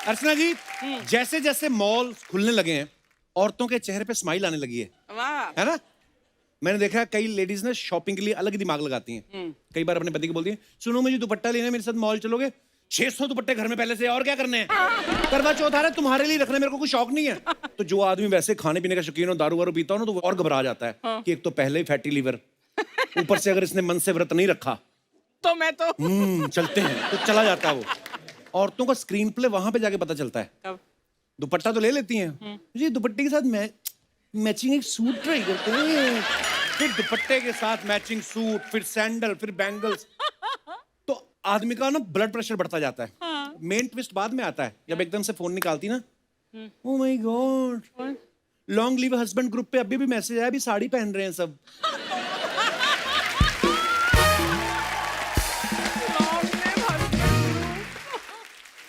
अर्चना जी, जैसे जैसे मॉल खुलने लगे हैं औरतों के चेहरे पे स्माइल आने लगी है। वाह। है ना? मैंने देखा है कई लेडीज ने शॉपिंग के लिए अलग ही दिमाग लगाती हैं। कई बार अपने पति को बोलती हैं, सुनो मुझे दुपट्टा लेना है, मेरे साथ मॉल चलोगे? 600 दुपट्टे घर में पहले से, और क्या करने हैं? करवा चौथ आ रहा है, तुम्हारे लिए रखने, मेरे को कोई शौक नहीं है। तो जो आदमी वैसे खाने पीने का शौकीन हो, दारू वारू पीता हो ना, तो वो और घबरा जाता है कि एक तो पहले ही फैटी लीवर, ऊपर से अगर इसने मन से व्रत नहीं रखा तो मैं तो चलते हैं, तो चला जाता है वो। औरतों का स्क्रीन प्ले वहां पे जाके पता चलता है। कब? दुपट्टा तो ले लेती हैं, जी दुपट्टे के साथ मैचिंग एक सूट ट्राई करते हैं, फिर दुपट्टे के साथ मैचिंग सूट, फिर सैंडल, फिर बैंगल्स। तो आदमी का ना ब्लड प्रेशर बढ़ता जाता है। मेन ट्विस्ट बाद में आता है जब एकदम से फोन निकालती ना, oh my God, long live husband group पे अभी भी मैसेज आया, अभी साड़ी पहन रहे हैं सब।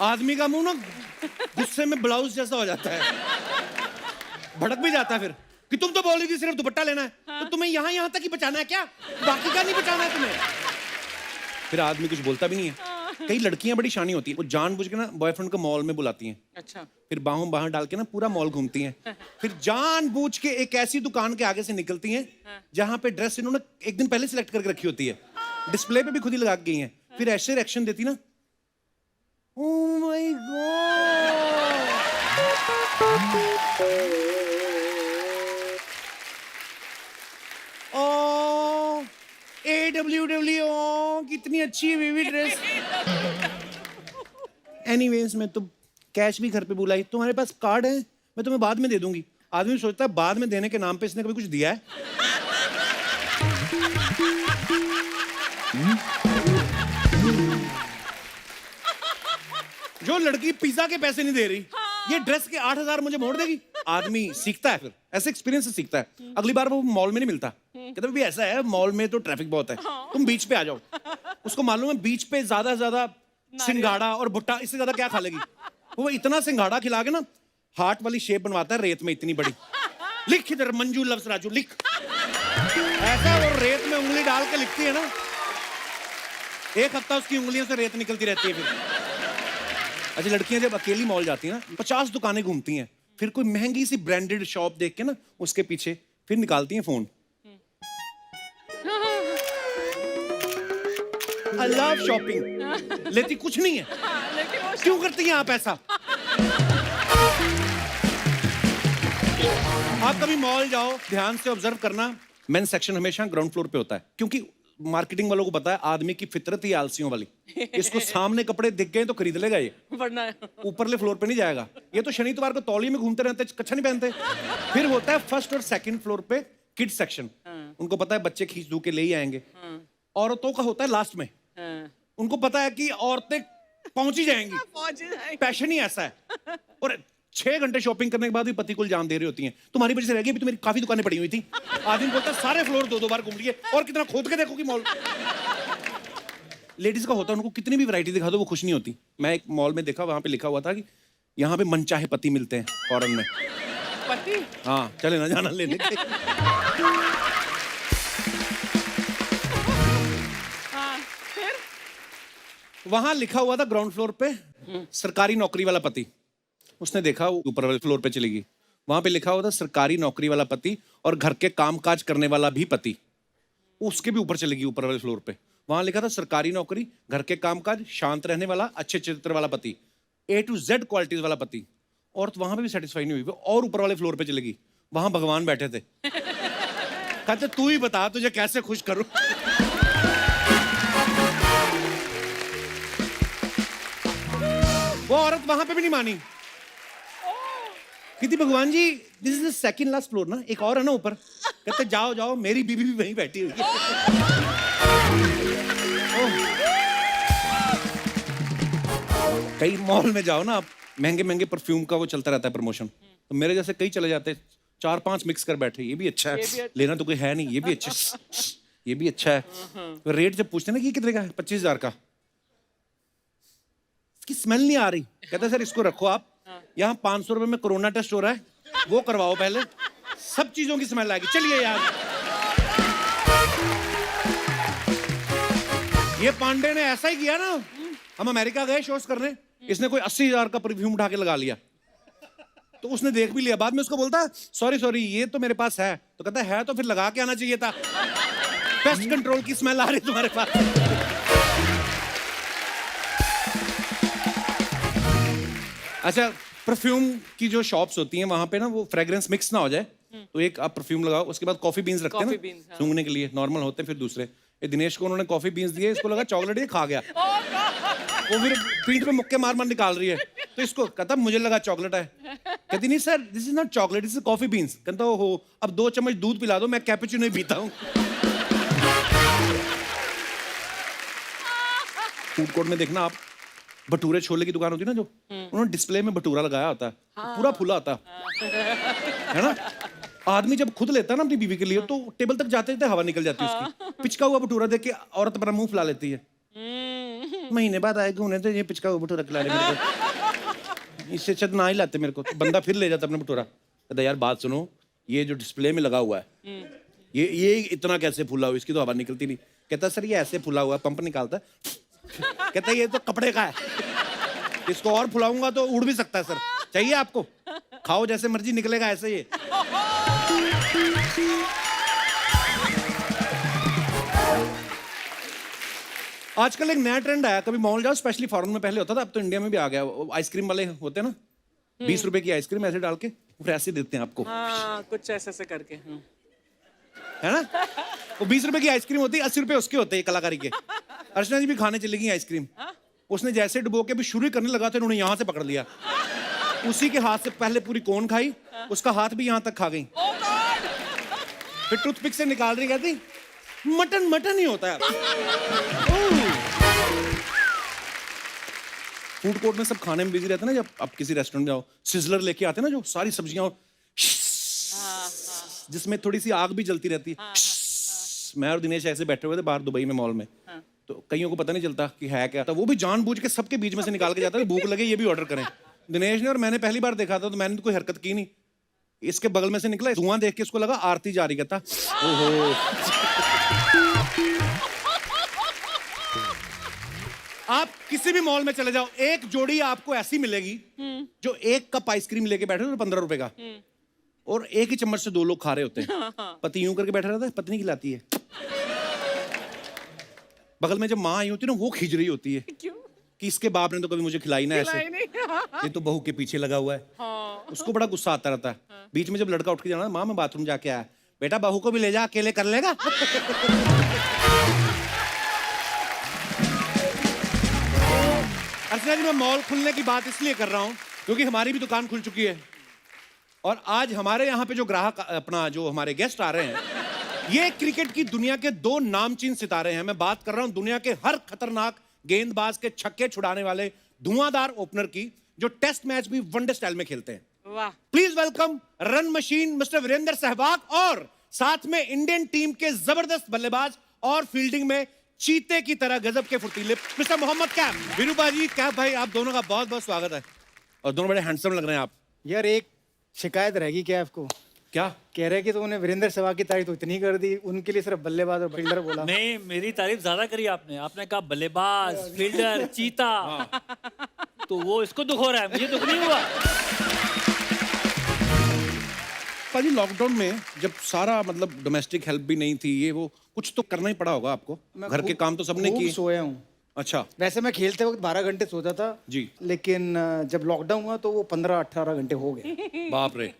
आदमी का मुंह ना गुस्से में ब्लाउज जैसा हो जाता है, भड़क भी जाता है फिर कि तुम तो बोली थी सिर्फ दुपट्टा लेना है, तो तुम्हें यहाँ तक ही बचाना है क्या? बाकी का नहीं बचाना है तुम्हें? फिर आदमी कुछ बोलता भी नहीं है। कई लड़कियां बड़ी शानी होती हैं, वो जानबूझ के ना बॉयफ्रेंड को मॉल में बुलाती हैं। अच्छा। फिर बाहों बाहर डाल के ना पूरा मॉल घूमती हैं। फिर जानबूझ के एक ऐसी दुकान के आगे से निकलती हैं जहां पे ड्रेस इन्होंने एक दिन पहले सिलेक्ट करके रखी होती है, डिस्प्ले पे भी खुद ही लगा के गई हैं। फिर ऐसे रिएक्शन देती ना, oh my god, oh AWW, कितनी अच्छी बेबी ड्रेस। एनीवेज मैं तो कैश भी घर पे बुलाई, तुम्हारे पास कार्ड है, मैं तुम्हें बाद में दे दूंगी। आदमी सोचता है बाद में देने के नाम पे इसने कभी कुछ दिया है? जो लड़की पिज्जा के पैसे नहीं दे रही, ये ड्रेस के 8,000 मुझे मोड़ देगी। आदमी सीखता है, फिर ऐसे एक्सपीरियंस से सीखता है। अगली बार वो मॉल में नहीं मिलता, कहता भी ऐसा है मॉल में तो ट्रैफिक बहुत है, तुम बीच पे आ जाओ। उसको मालूम है बीच पे ज्यादा से ज्यादा सिंगाड़ा और भुट्टा, इससे ज्यादा क्या खा लेगी। वो इतना सिंगाड़ा खिला के ना हार्ट वाली शेप बनवाता है रेत में इतनी बड़ी। लिख इधर मंजू लफ्ज राजू लिख, ऐसा वो रेत में उंगली डाल के लिखती है ना, एक हफ्ता उसकी उंगलियों से रेत निकलती रहती है। फिर अच्छा, लड़कियां जब अकेली मॉल जाती हैं ना, 50 दुकानें घूमती हैं, फिर कोई महंगी सी ब्रांडेड शॉप देख के ना उसके पीछे फिर निकालती हैं फोन। आई लव शॉपिंग, लेती कुछ नहीं है। क्यों करती हैं आप ऐसा? आप कभी मॉल जाओ, ध्यान से ऑब्जर्व करना, मेंस सेक्शन हमेशा ग्राउंड फ्लोर पे होता है, क्योंकि मार्केटिंग वालों को पता है आदमी की फितरत ही आलसियों वाली। इसको सामने कपड़े दिख गए तो खरीद लेगा ये, वरना ऊपरले फ्लोर पे नहीं जाएगा। ये तो शनि इतवार को तौली में घूमते रहते, कच्छा नहीं पहनते। फिर होता है फर्स्ट और सेकंड फ्लोर पे किड्स सेक्शन, उनको पता है बच्चे खींच धू के ले ही आएंगे। औरतों का होता है लास्ट में, उनको पता है कि औरतें पहुंच ही जाएंगी, पैशन ही ऐसा है। और 6 घंटे शॉपिंग करने के बाद भी पति को इल्जाम दे रही होती हैं, तुम्हारी वजह से रह गई, अभी तो मेरी काफी दुकानें पड़ी हुई थी। आदमी बोलता है सारे फ्लोर 2-2 बार घूम लिए, और कितना खोद के देखो कि मॉल। लेडीज का होता है, उनको कितनी भी वैरायटी दिखा दो वो खुश नहीं होती। मैं एक मॉल में देखा, वहां पे लिखा हुआ था कि यहाँ पे मनचाहे पति मिलते हैं फॉरेन में। पति? हाँ, चले ना जाना लेने के। वहां लिखा हुआ था ग्राउंड फ्लोर पे सरकारी नौकरी वाला पति। उसने देखा, वो ऊपर वाले फ्लोर पे चली गई, वहां पे लिखा हुआ था सरकारी नौकरी वाला पति और घर के कामकाज करने वाला भी पति। उसके भी ऊपर चली गई ऊपर वाले फ्लोर पे, वहां लिखा था सरकारी नौकरी, घर के कामकाज, शांत रहने वाला, अच्छे चरित्र वाला पति, A to Z क्वालिटीज वाला पति। और तो वहां पे भी सेटिस्फाई नहीं हुई, और ऊपर वाले फ्लोर पे चली गई, वहां भगवान बैठे थे। कहते तू ही बता तुझे कैसे खुश करूं। वो औरत वहां पे भी नहीं मानी, कहती भगवान जी this is the second last floor ना, एक और है ना ऊपर। कहते जाओ जाओ, मेरी बीवी भी वहीं बैठी हुई है। कई मॉल में जाओ ना आप, महंगे महंगे परफ्यूम का वो चलता रहता है प्रमोशन, तो मेरे जैसे कई चले जाते, 4-5 मिक्स कर बैठे, ये भी अच्छा है, लेना तो कोई है नहीं, ये भी अच्छा है, ये भी अच्छा है। तो रेट जब पूछते ना कि कितने का है, 25,000 का, इसकी स्मेल नहीं आ रही, कहते सर इसको रखो आप, यहाँ 500 रुपए में कोरोना टेस्ट हो रहा है, वो करवाओ पहले, सब चीजों की स्मेल आएगी। चलिए यार, ये पांडे ने ऐसा ही किया ना, हम अमेरिका गए शोज करने, इसने कोई 80,000 का परफ्यूम उठा के लगा लिया, तो उसने देख भी लिया। बाद में उसको बोलता सॉरी ये तो मेरे पास है, तो कहता है तो फिर लगा के आना चाहिए था, पेस्ट कंट्रोल की स्मेल आ रही तुम्हारे पास। अच्छा, परफ्यूम की जो शॉप्स होती हैं वहां पे ना वो फ्रेग्रेंस मिक्स ना हो जाए, तो एक आप परफ्यूम लगाओ, उसके बाद कॉफी बीन्स रखते हैं कॉफी ना बीन्स, हाँ। सूंघने के लिए, नॉर्मल होते हैं, फिर दूसरे। ये दिनेश को उन्होंने कॉफी बीन्स दिए, इसको लगा चॉकलेट, ये खा गया, वो फिर पीठ पे मुक्के मार मार निकाल रही है, तो इसको कहता मुझे लगा चॉकलेट है। कहती नहीं sir, this is not chocolate, this is coffee beans. कहता हो अब 2 चम्मच दूध पिला दो, मैं कैपुचिनो नहीं पीता हूँ। फूड कोर्ट में देखना आप, भटूरे छोले की दुकान होती है ना जो, उन्होंने डिस्प्ले में भटूरा लगाया होता है, पूरा फूला होता है ना। आदमी जब खुद लेता है ना अपनी बीवी के लिए, तो टेबल तक जाते जाते हवा निकल जाती है उसकी। पिचका हुआ भटूरा देख के औरत अपना मुंह फुला लेती है। महीने बाद आएगा उन्हें तो ये पिचका हुआ भटूरा खिला रहे मेरे को, इससे अच्छा ना ही लाते मेरे को। तो बंदा फिर ले जाता अपना भटूरा, कहता यार बात सुनो, ये जो डिस्प्ले में लगा हुआ है ये इतना कैसे फूला हुआ, इसकी तो हवा निकलती नहीं। कहता सर ये ऐसे फूला हुआ, पंप निकालता है। कहता ये तो कपड़े का है, इसको और फुलाऊंगा तो उड़ भी सकता है सर, चाहिए आपको, खाओ जैसे मर्जी निकलेगा ऐसे ही। आजकल एक नया ट्रेंड आया, कभी मॉल जाओ, स्पेशली फॉरेन में पहले होता था, अब तो इंडिया में भी आ गया, आइसक्रीम वाले होते हैं ना, 20 रुपए की आइसक्रीम ऐसे डाल के फिर ऐसे देते हैं आपको, हाँ, कुछ ऐसे करके। है ना। वो 20 रुपए की आइसक्रीम होती है, 80 रुपए उसके होते हैं कलाकारी के। अर्चना जी भी खाने चली गई आइसक्रीम, उसने जैसे डुबो के भी शुरू करने लगा था, उन्होंने यहाँ से पकड़ लिया, उसी के हाथ से पहले पूरी कोन खाई, उसका हाथ भी यहाँ तक खा गई, फिर टूथपिक से निकाल रही, कहती मटन ही होता है। फूड कोर्ट में सब खाने में बिजी रहते हैं ना, जब आप किसी रेस्टोरेंट में जाओ, सिजलर लेके आते हैं ना जो सारी सब्जियां, जिसमें थोड़ी सी आग भी जलती रहती है। मैं और दिनेश ऐसे बैठे हुए थे बाहर दुबई में मॉल में, तो कईयों को पता नहीं चलता कि है क्या, तो वो भी जानबूझ के सबके बीच में से निकाल के जाता है, भूख लगे ये भी ऑर्डर करें। दिनेश ने और मैंने पहली बार देखा था, तो मैंने तो कोई हरकत की नहीं, इसके बगल में से निकला, धुआं देख के इसको लगा आरती जा रही, कहता ओहो। आप किसी भी मॉल में चले जाओ, एक जोड़ी आपको ऐसी मिलेगी जो एक कप आइसक्रीम लेके बैठे हो 15 रुपए का, और एक ही चम्मच से 2 लोग खा रहे होते हैं। पति यूं करके बैठा रहता है, पत्नी खिलाती है, बगल में जब माँ आई होती है ना, वो खींच रही होती है कि इसके बाप ने तो कभी मुझे खिलाई ना ऐसे, ये तो बहू के पीछे लगा हुआ है। उसको बड़ा गुस्सा आता रहता है। बीच में जब लड़का उठ के जाना, माँ मैं बाथरूम जाके आया, बेटा बहू को भी ले जा, अकेले कर लेगा। अर्चना जी, मैं मॉल खुलने की बात इसलिए कर रहा हूँ क्योंकि हमारी भी दुकान खुल चुकी है, और आज हमारे यहाँ पे जो ग्राहक, अपना जो हमारे गेस्ट आ रहे हैं, ये क्रिकेट की दुनिया के 2 नामचीन सितारे हैं। मैं बात कर रहा हूँ दुनिया के हर खतरनाक गेंदबाज के छक्के छुड़ाने वाले धुआंधार ओपनर की, जो टेस्ट मैच भी वनडे स्टाइल में खेलते हैं। वाह। Please welcome run machine mister Virender Sehwag, और साथ में इंडियन टीम के जबरदस्त बल्लेबाज और फील्डिंग में चीते की तरह गजब के फुर्तीले मिस्टर मोहम्मद कैफ। वीरूबा जी, कैफ भाई, आप दोनों का बहुत बहुत स्वागत है, और दोनों बड़े हैंडसम लग रहे हैं आप। यार एक शिकायत रहेगी क्या आपको? क्या कह रहे कि तुमने वीरेंद्र सहवाग की तारीफ तो इतनी कर दी, उनके लिए सिर्फ बल्लेबाज और फील्डर बोला। नहीं, मेरी तारीफ ज्यादा करी आपने। आपने कहा बल्लेबाज, फील्डर, चीता, तो वो इसको दुख हो रहा है, मुझे दुख नहीं हुआ। पाजी, लॉकडाउन में जब सारा मतलब डोमेस्टिक हेल्प भी नहीं थी, ये वो कुछ तो करना ही पड़ा होगा आपको, घर के काम तो सबने किए। सोया हूँ। अच्छा। वैसे मैं खेलते वक्त 12 घंटे सोता था जी, लेकिन जब लॉकडाउन हुआ तो वो 15-18 घंटे हो गए। बाप रे।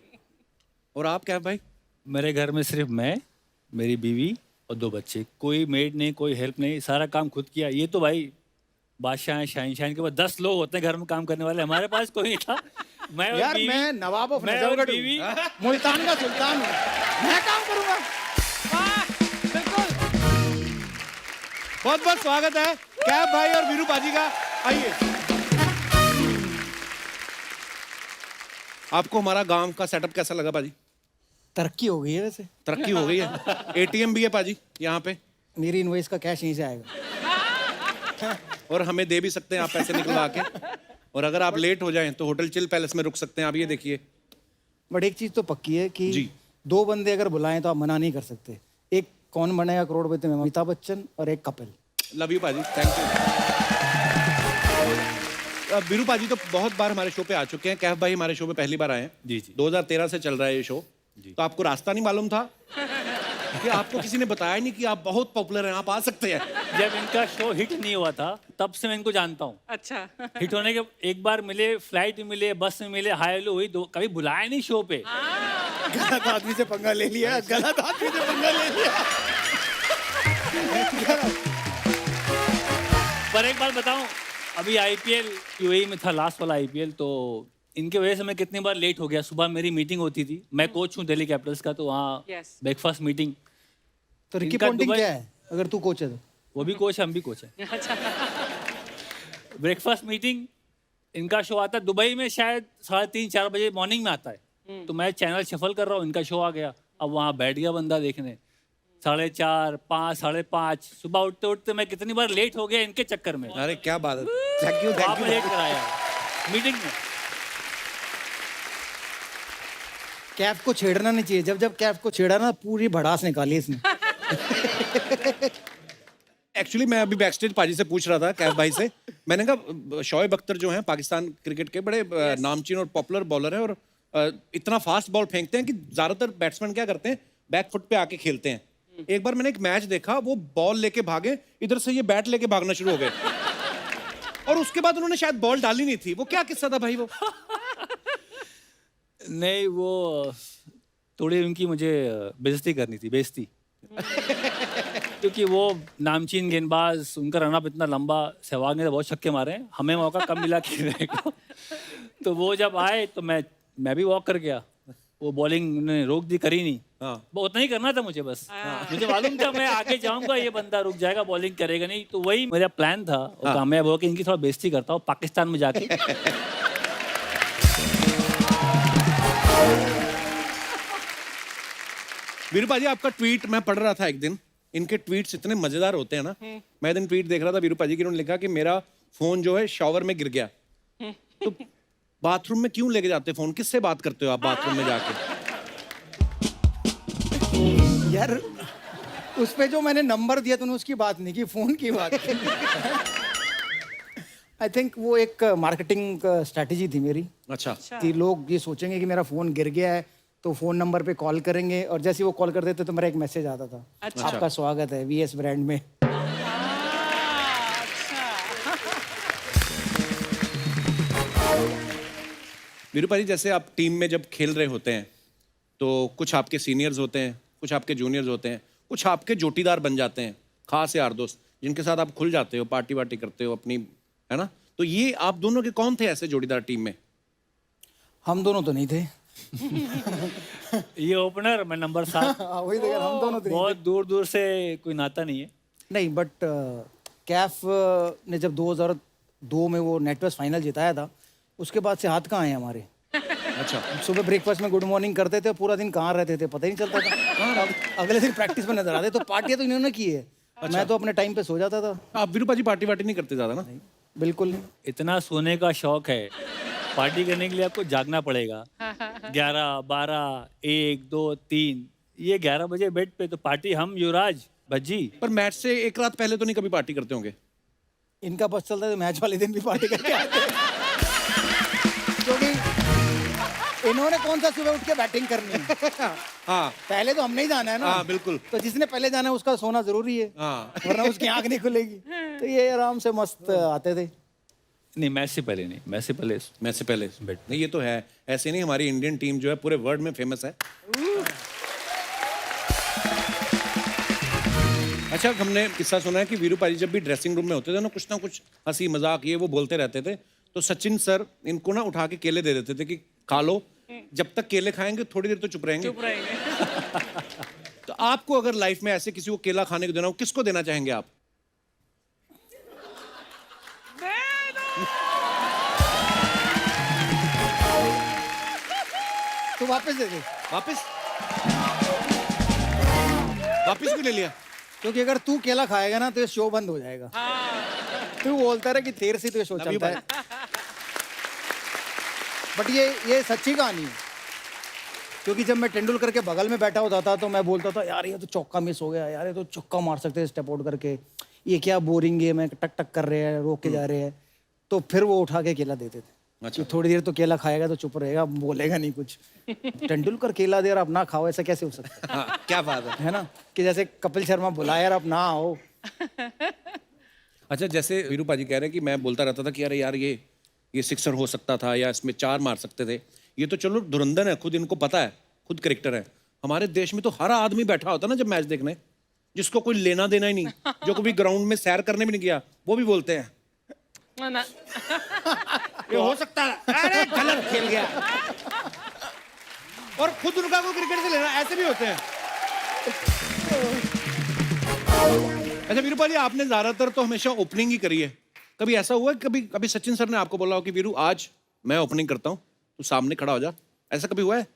और आप क्या भाई? मेरे घर में सिर्फ मैं, मेरी बीवी और 2 बच्चे, कोई मेड नहीं, कोई हेल्प नहीं, सारा काम खुद किया। ये तो भाई बादशाह हैं, शाइन के बाद 10 लोग होते हैं घर में काम करने वाले, हमारे पास कोई नहीं था। मैं और यार बीवी, मैं नवाब ऑफ मैं और नजफगढ़ बीवी, हूँ, मुल्तान का सुल्तान हूँ, मैं काम करूंगा। बहुत बहुत स्वागत है कैफ भाई और वीरू बाजी का। आइए। आपको हमारा गांव का सेटअप कैसा लगा पाजी? तरक्की हो गई है वैसे। तरक्की हो गई है। एटीएम भी है पाजी यहाँ पे, मेरी इनवॉइस का कैश यहीं से आएगा। और हमें दे भी सकते हैं आप पैसे निकलवा के, और अगर आप लेट हो जाएं तो होटल चिल पैलेस में रुक सकते हैं आप। ये देखिए। बट एक चीज तो पक्की है कि जी। 2 बंदे अगर बुलाएं तो आप मना नहीं कर सकते। एक कौन बनेगा करोड़पति में अमिताभ बच्चन, और एक कपिल। लव यू पाजी, थैंक यू। बीरू पाजी तो बहुत बार हमारे शो पे आ चुके हैं, कैफ भाई हमारे शो पे पहली बार आए हैं। जी, जी। 2013 से चल रहा है ये शो। तो आपको रास्ता नहीं मालूम था कि आपको किसी ने बताया नहीं कि आप बहुत पॉपुलर हैं, आप आ सकते हैं? जब इनका शो हिट नहीं हुआ था तब से मैं इनको जानता हूँ। अच्छा। हिट होने के एक बार मिले, फ्लाइट में मिले, बस में मिले, हाय हेलो हुई, दो कभी बुलाया नहीं शो पे। गलत आदमी से पंगा ले लिया, गलत आदमी से पंगा ले लिया। पर एक बात बताऊं, अभी आईपीएल यूएई में था, लास्ट वाला आईपीएल, तो इनके वजह से मैं कितनी बार लेट हो गया। सुबह मेरी मीटिंग होती थी, मैं कोच हूँ दिल्ली कैपिटल्स का, तो वहाँ Yes. Breakfast meeting. तो रिकी इनका पॉन्टिंग दुबई- क्या है अगर तू कोच है तो? वो भी कोच है, हम भी कोच है। ब्रेकफास्ट मीटिंग, इनका शो आता है दुबई में शायद 3:30-4 बजे मॉर्निंग में आता है। तो मैं चैनल शफल कर रहा हूँ, इनका शो आ गया। अब वहाँ बैठ गया बंदा देखने, 4:30, 5, 5:30, सुबह उठते उठते मैं कितनी बार लेट हो गया इनके चक्कर में। अरे क्या बात है। थैंक यू, आपने लेट कराया मीटिंग में। कैफ को छेड़ना नहीं चाहिए। जब जब कैफ को छेड़ा ना, पूरी भड़ास निकाली इसने। एक्चुअली मैं अभी बैकस्टेज पाजी से पूछ रहा था, कैफ भाई से, मैंने कहा शोएब अख्तर जो हैं पाकिस्तान क्रिकेट के बड़े नामचीन और पॉपुलर बॉलर हैं, और इतना फास्ट बॉल फेंकते हैं कि ज्यादातर बैट्समैन क्या करते हैं, बैक फुट पे आके खेलते हैं। एक बार मैंने एक मैच देखा, वो बॉल लेके भागे, इधर से ये बैट लेके भागना शुरू हो गए, और उसके बाद उन्होंने शायद बॉल डाली नहीं थी। वो क्या किस्सा था भाई वो? नहीं, वो थोड़ी उनकी मुझे बेइज्जती करनी थी, बेइज्जती। क्योंकि वो नामचीन गेंदबाज, उनका रनअप इतना लंबा, सहवाग ने तो बहुत छक्के मारे हैं, हमें मौका कम मिला खेलने को। तो वो जब आए तो मैं भी वॉक कर गया। वो बॉलिंग उन्होंने रोक दी, करी नहीं। हाँ। वो उतना ही करना था मुझे बस। मुझे मालूम था मैं आगे जाऊंगा, ये बंदा रुक जाएगा, बॉलिंग करेगा नहीं। तो वही मेरा प्लान था, और कामयाब हो कि इनकी थोड़ा बेइज्जती करता हूँ पाकिस्तान में जाके। वीरू पाजी, आपका ट्वीट मैं पढ़ रहा था एक दिन। इनके ट्वीट्स इतने मजेदार होते हैं ना। मैं एक दिन ट्वीट देख रहा था वीरू पाजी की, उन्होंने लिखा कि मेरा फोन जो है शॉवर में गिर गया। तो बाथरूम में क्यों लेके जाते फोन? किससे बात करते हो आप बाथरूम में जाके? यार उस पे जो मैंने नंबर दिया तूने, उसकी बात नहीं की, फोन की बात की। आई थिंक वो एक मार्केटिंग स्ट्रैटेजी थी मेरी, अच्छा। कि लोग ये सोचेंगे कि मेरा फोन गिर गया है, तो फोन नंबर पे कॉल करेंगे, और जैसे ही वो कॉल कर देते तो मेरा एक मैसेज आता था, अच्छा। आपका स्वागत है वीएस ब्रांड में। वीरू पाजी, जैसे आप टीम में जब खेल रहे होते हैं तो कुछ आपके सीनियर्स होते हैं, कुछ आपके जूनियर्स होते हैं, कुछ आपके जोटीदार बन जाते हैं, खास यार दोस्त जिनके साथ आप खुल जाते हो, पार्टी वार्टी करते हो अपनी, है ना? तो ये आप दोनों के कौन थे ऐसे जोड़ीदार टीम में? हम दोनों तो नहीं थे। ये ओपनर, मैं नंबर 7। वही तो यार, हम दोनों तो नहीं बहुत दूर दूर से कोई नाता नहीं है। थे। नहीं, बट कैफ ने जब 2002 में वो नेटवर्क फाइनल जिताया था, उसके बाद से हाथ कहाँ आए हमारे। अच्छा। सुबह ब्रेकफास्ट में गुड मॉर्निंग करते थे, पूरा दिन कहाँ रहते थे पता ही नहीं चलता था। अगले दिन प्रैक्टिस में नजर आते। तो पार्टियां तो इन्होंने की है। मैं तो अपने टाइम पे सो जाता था। आप वीरू पाजी पार्टी वार्टी नहीं करते ज्यादा ना? बिल्कुल नहीं। इतना सोने का शौक है, पार्टी करने के लिए आपको जागना पड़ेगा। 11, 12, 1, 2, 3, ये 11 बजे बेड पे, तो पार्टी हम युवराज भज्जी। पर मैच से एक रात पहले तो नहीं कभी पार्टी करते होंगे? इनका बस चलता है तो मैच वाले दिन भी पार्टी करके आते हैं। क्योंकि इन्होंने कौन सा सुबह उठ के बैटिंग करनी है। हाँ पहले तो हमने ही जाना है ना। हाँ, बिल्कुल। तो जिसने पहले जाना है उसका सोना जरूरी है, हाँ। वरना उसकी आंख नहीं खुलेगी। तो ये आराम से मस्त आते थे। नहीं, मैच से पहले नहीं, मैच से पहले मैच से पहले नहीं, ये तो है। ऐसे नहीं, हमारी इंडियन टीम जो है पूरे वर्ल्ड में फेमस है। अच्छा, हमने किस्सा सुना है कि वीरू पाजी जब भी ड्रेसिंग रूम में होते थे ना कुछ हंसी मजाक ये वो बोलते रहते थे, तो सचिन सर इनको ना उठा के केले दे देते थे कि खा लो, जब तक केले खाएंगे थोड़ी देर तो चुप रहेंगे। चुप रहेंगे। तो आपको अगर लाइफ में ऐसे किसी को केला खाने को देना हो, किसको देना चाहेंगे आप? तो वापस दे दे, वापस भी ले लिया? क्योंकि अगर तू केला खाएगा ना तो ये शो बंद हो जाएगा। तू बोलता रहा कि देर से तो ये शो Love you, चलता है। बट ये सच्ची कहानी है। क्योंकि जब मैं तेंदुलकर के बगल में बैठा होता था तो मैं बोलता था, यार ये तो चौका मिस हो गया, यार ये तो चौका मार सकते हैं स्टेप आउट करके, ये क्या बोरिंग गेम है, टक टक कर रहे हैं, रोक के जा रहे हैं। तो फिर वो उठा के केला देते थे। अच्छा। कि थोड़ी देर तो केला खाएगा तो चुप रहेगा, बोलेगा नहीं कुछ। तेंदुलकर केला दे और आप ना खाओ, ऐसा कैसे हो सकता हाँ, क्या बात है ना? कि जैसे कपिल शर्मा बुलाया और आप ना आओ। अच्छा, जैसे वीरू पाजी कह रहे हैं कि मैं बोलता रहता था कि अरे यार ये सिक्सर हो सकता था या इसमें 4 मार सकते थे। ये तो चलो धुरंधर है, खुद इनको पता है, खुद क्रिकेटर है। हमारे देश में तो हर आदमी बैठा होता ना जब मैच देखने, जिसको कोई लेना देना ही नहीं, जो कभी ग्राउंड में सैर करने भी नहीं गया, वो भी बोलते हैं ना ये हो सकता है, अरे गलत खेल गया। और खुद उनका को क्रिकेट से लेना, ऐसे भी होते हैं। अच्छा वीरू पाजी, आपने ज्यादातर तो हमेशा ओपनिंग ही करी है। कभी ऐसा हुआ कि कभी सचिन सर ने आपको बोला हो कि वीरू आज मैं ओपनिंग करता हूँ, तू सामने खड़ा हो जा, ऐसा कभी हुआ है?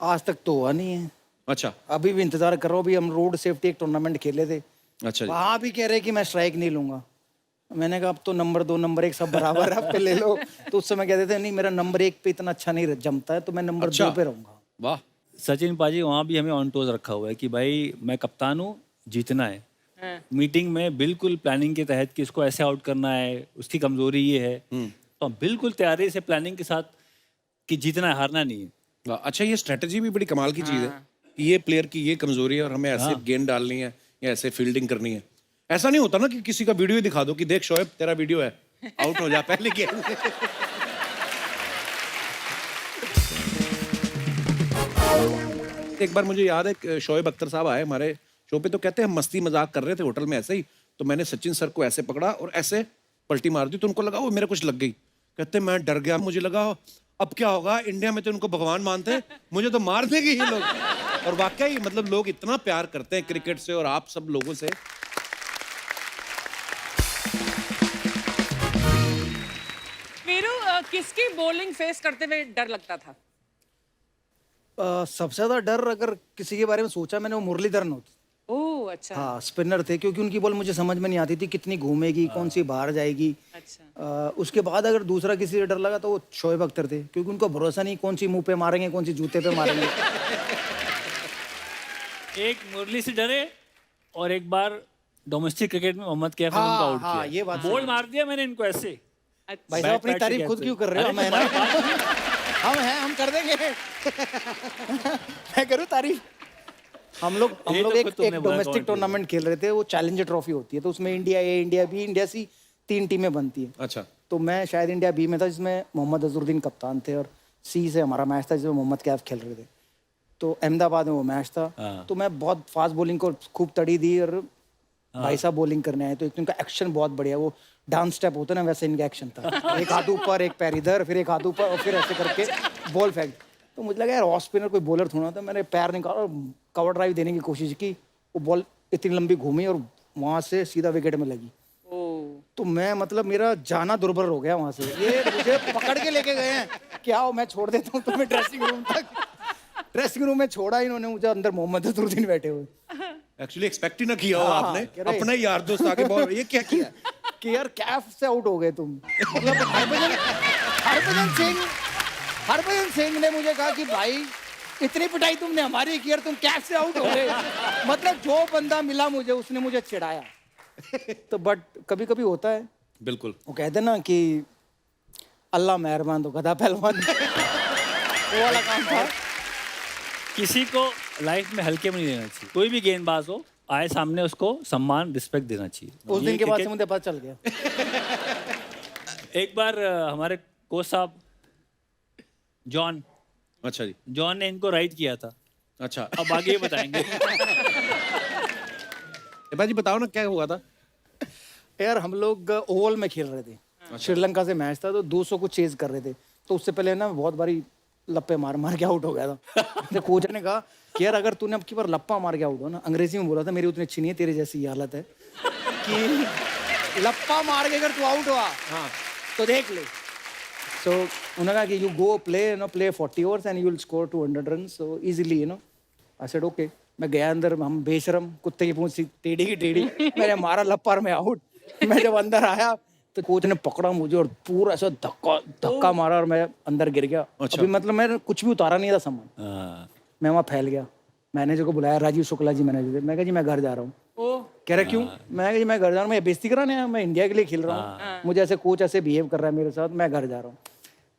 आज तक तो हुआ नहीं है। अच्छा अभी भी इंतजार कर रहा हूँ। अभी हम रोड सेफ्टी एक टूर्नामेंट खेले थे, अच्छा जी। वहां भी कह रहे कि मैं स्ट्राइक नहीं लूंगा। मैंने कहा अब तो नंबर 2 नंबर 1 सब बराबर है, आप पे ले लो। तो उस समय कहते थे नहीं मेरा नंबर 1 पे इतना अच्छा नहीं जमता है, तो मैं नंबर 2 पे रहूंगा। वाह। सचिन पाजी वहाँ भी हमें ऑन टोज रखा हुआ है कि भाई मैं कप्तान हूँ, जीतना है। मीटिंग में बिल्कुल प्लानिंग के तहत कि इसको ऐसे आउट करना है, उसकी कमजोरी ये है, तो हम बिल्कुल तैयारी से प्लानिंग के साथ कि जीतना है, हारना नहीं है। वाह, अच्छा ये स्ट्रेटजी भी बड़ी कमाल की चीज है कि ये प्लेयर की ये कमजोरी है और हमें ऐसे गेंद डालनी है या ऐसे फील्डिंग करनी है। ऐसा नहीं होता ना कि किसी का वीडियो दिखा दो कि देख शोएब तेरा वीडियो है, आउट हो जा पहले गेंद। एक बार मुझे याद है शोएब अख्तर साहब आए हमारे शो पे, तो कहते हैं हम मस्ती मजाक कर रहे थे होटल में ऐसे ही, तो मैंने सचिन सर को ऐसे पकड़ा और ऐसे पलटी मार दी, तो उनको लगा वो मेरे कुछ लग गई। कहते मैं डर गया, मुझे लगा अब क्या होगा, इंडिया में तो उनको भगवान मानते हैं, मुझे तो मार देंगे ये लोग। और वाकई मतलब लोग इतना प्यार करते हैं क्रिकेट से और आप सब लोगों से। वीरू, किसकी बॉलिंग फेस करते हुए डर लगता था? सबसे ज्यादा डर अगर किसी के बारे में सोचा मैंने, वो मुरलीधरन होते। ओह अच्छा। हाँ, स्पिनर थे, क्योंकि उनकी बॉल मुझे समझ में नहीं आती थी कितनी घूमेगी, कौन सी बाहर जाएगी। अच्छा। उसके बाद अगर दूसरा किसी से डर लगा तो वो शोएब अख्तर थे, क्योंकि उनको भरोसा नहीं कौन सी मुंह पे मारेंगे, कौन सी जूते पे मारेंगे। एक मुरली से डरे और एक बार डोमेस्टिक क्रिकेट में मोहम्मद कैफ ने उनको आउट हाँ, किया। ये बात बॉल मार दिया मैंने इनको ऐसे। भाई साहब अपनी बैट से तारीफ खुद कहते क्यों कर रहे हो? अरे हम है ना, हम हैं, हम कर देंगे। मैं करूँ तारीफ? हम लोग ये तो एक खुद तुमने बोला डोमेस्टिक कौन टूर्नामेंट खेल रहे थे, वो चैलेंजर ट्रॉफी होती है, तो उसमें इंडिया ए, इंडिया बी, इंडिया सी 3 टीमें बनती है। अच्छा। तो मैं शायद इंडिया बी में था, जिसमें मोहम्मद अजहरुद्दीन कप्तान थे, और सी से हमारा मैच था जिसमें मोहम्मद कैफ खेल रहे थे। तो अहमदाबाद में वो मैच था। तो मैं बहुत फास्ट बॉलिंग को खूब तड़ी दी, और भाई साहब बॉलिंग करने आए, तो एक तो इनका एक्शन बहुत बढ़िया, वो डांस स्टेप होता है ना, वैसे इनका एक्शन था। एक हाथ ऊपर, एक पैर इधर, फिर एक हाथ ऊपर, और फिर ऐसे करके बॉल फेंक। तो मुझे लगा यार ऑफ स्पिनर कोई बॉलर थोड़ा था, मैंने पैर निकाला और कवर ड्राइव देने की कोशिश की, वो बॉल इतनी लंबी घूमी और वहां से सीधा विकेट में लगी। तो मैं मतलब मेरा जाना दुर्बर हो गया वहां से। ये मुझे पकड़ के लेके गए हैं, क्या हो मैं छोड़ देता हूँ तुम्हें ड्रेसिंग रूम तक। ड्रेसिंग रूम में छोड़ा इन्होंने मुझे, अंदर मोहम्मद अजहरुद्दीन बैठे हुए। एक्चुअली एक्सपेक्ट ही ना किया हो हाँ, आपने, कह रहे। अपना ही यार दोस्त आके बॉल, ये क्या किया? कि यार कैफ से आउट हो गए तुम। मतलब हरभजन सिंह ने मुझे कहा कि भाई इतनी पिटाई तुमने हमारी की, यार तुम कैफ से आउट हो गए। मतलब जो बंदा मिला मुझे, उसने मुझे चिढ़ाया। तो बट कभी कभी होता है, बिल्कुल। वो कहते हैं ना कि अल्लाह मेहरबान तो गधा पहलवान। वो वाला काम था। किसी को लाइफ में हल्के में नहीं लेना चाहिए। कोई भी गेंदबाज हो, आए सामने उसको सम्मान रिस्पेक्ट देना चाहिए। उस ये दिन के बाद से क्रिकेट- मुझे पता चल गया। एक बार हमारे कोच साहब जॉन अच्छा जी। ने इनको राइट किया था। अच्छा अब आगे बताएंगे। भाजी बताओ ना क्या हुआ था? यार हम लोग ओवल में खेल रहे थे, श्रीलंका से मैच था, तो 200 को चेज कर रहे थे। तो उससे पहले ना बहुत बारी लप्पे मार मार के आउट हो गया था। तो कोच ने कहा कि यार अगर तूने अब की बार लप्पा मार के आउट हो ना, अंग्रेजी में बोला था, मेरी उतनी अच्छी नहीं है, तेरे जैसी हालत है, कि लप्पा मार के अगर तू आउट हुआ तो देख ले। सो उन्होंने कहा कि you go play 40 overs and you will score 200 run so easily, you know. I said okay. मैं गया अंदर, हम बेशरम कुत्ते की पूंछ टेढ़ी की टेढ़ी, मैंने मारा लप्पा और मैं आउट। मैं जब अंदर आया तो कोच ने पकड़ा मुझे और पूरा ऐसा धक्का मारा और मैं अंदर गिर गया। अच्छा। अभी मतलब मैंने कुछ भी उतारा नहीं था सामान, हाँ। मैं वहाँ फैल गया। मैनेजर को बुलाया, राजीव शुक्ला जी मैनेजर थे। मैं कहा जी मैं घर जा रहा हूँ। कह रहा क्यों? मैं कहा, मैं घर जा रहा हूँ, मैं बेइज्जती कराने आया, मैं इंडिया के लिए खेल रहा हूँ, मुझे ऐसे कोच ऐसे बिहेव कर रहा है मेरे साथ, मैं घर जा रहा हूँ।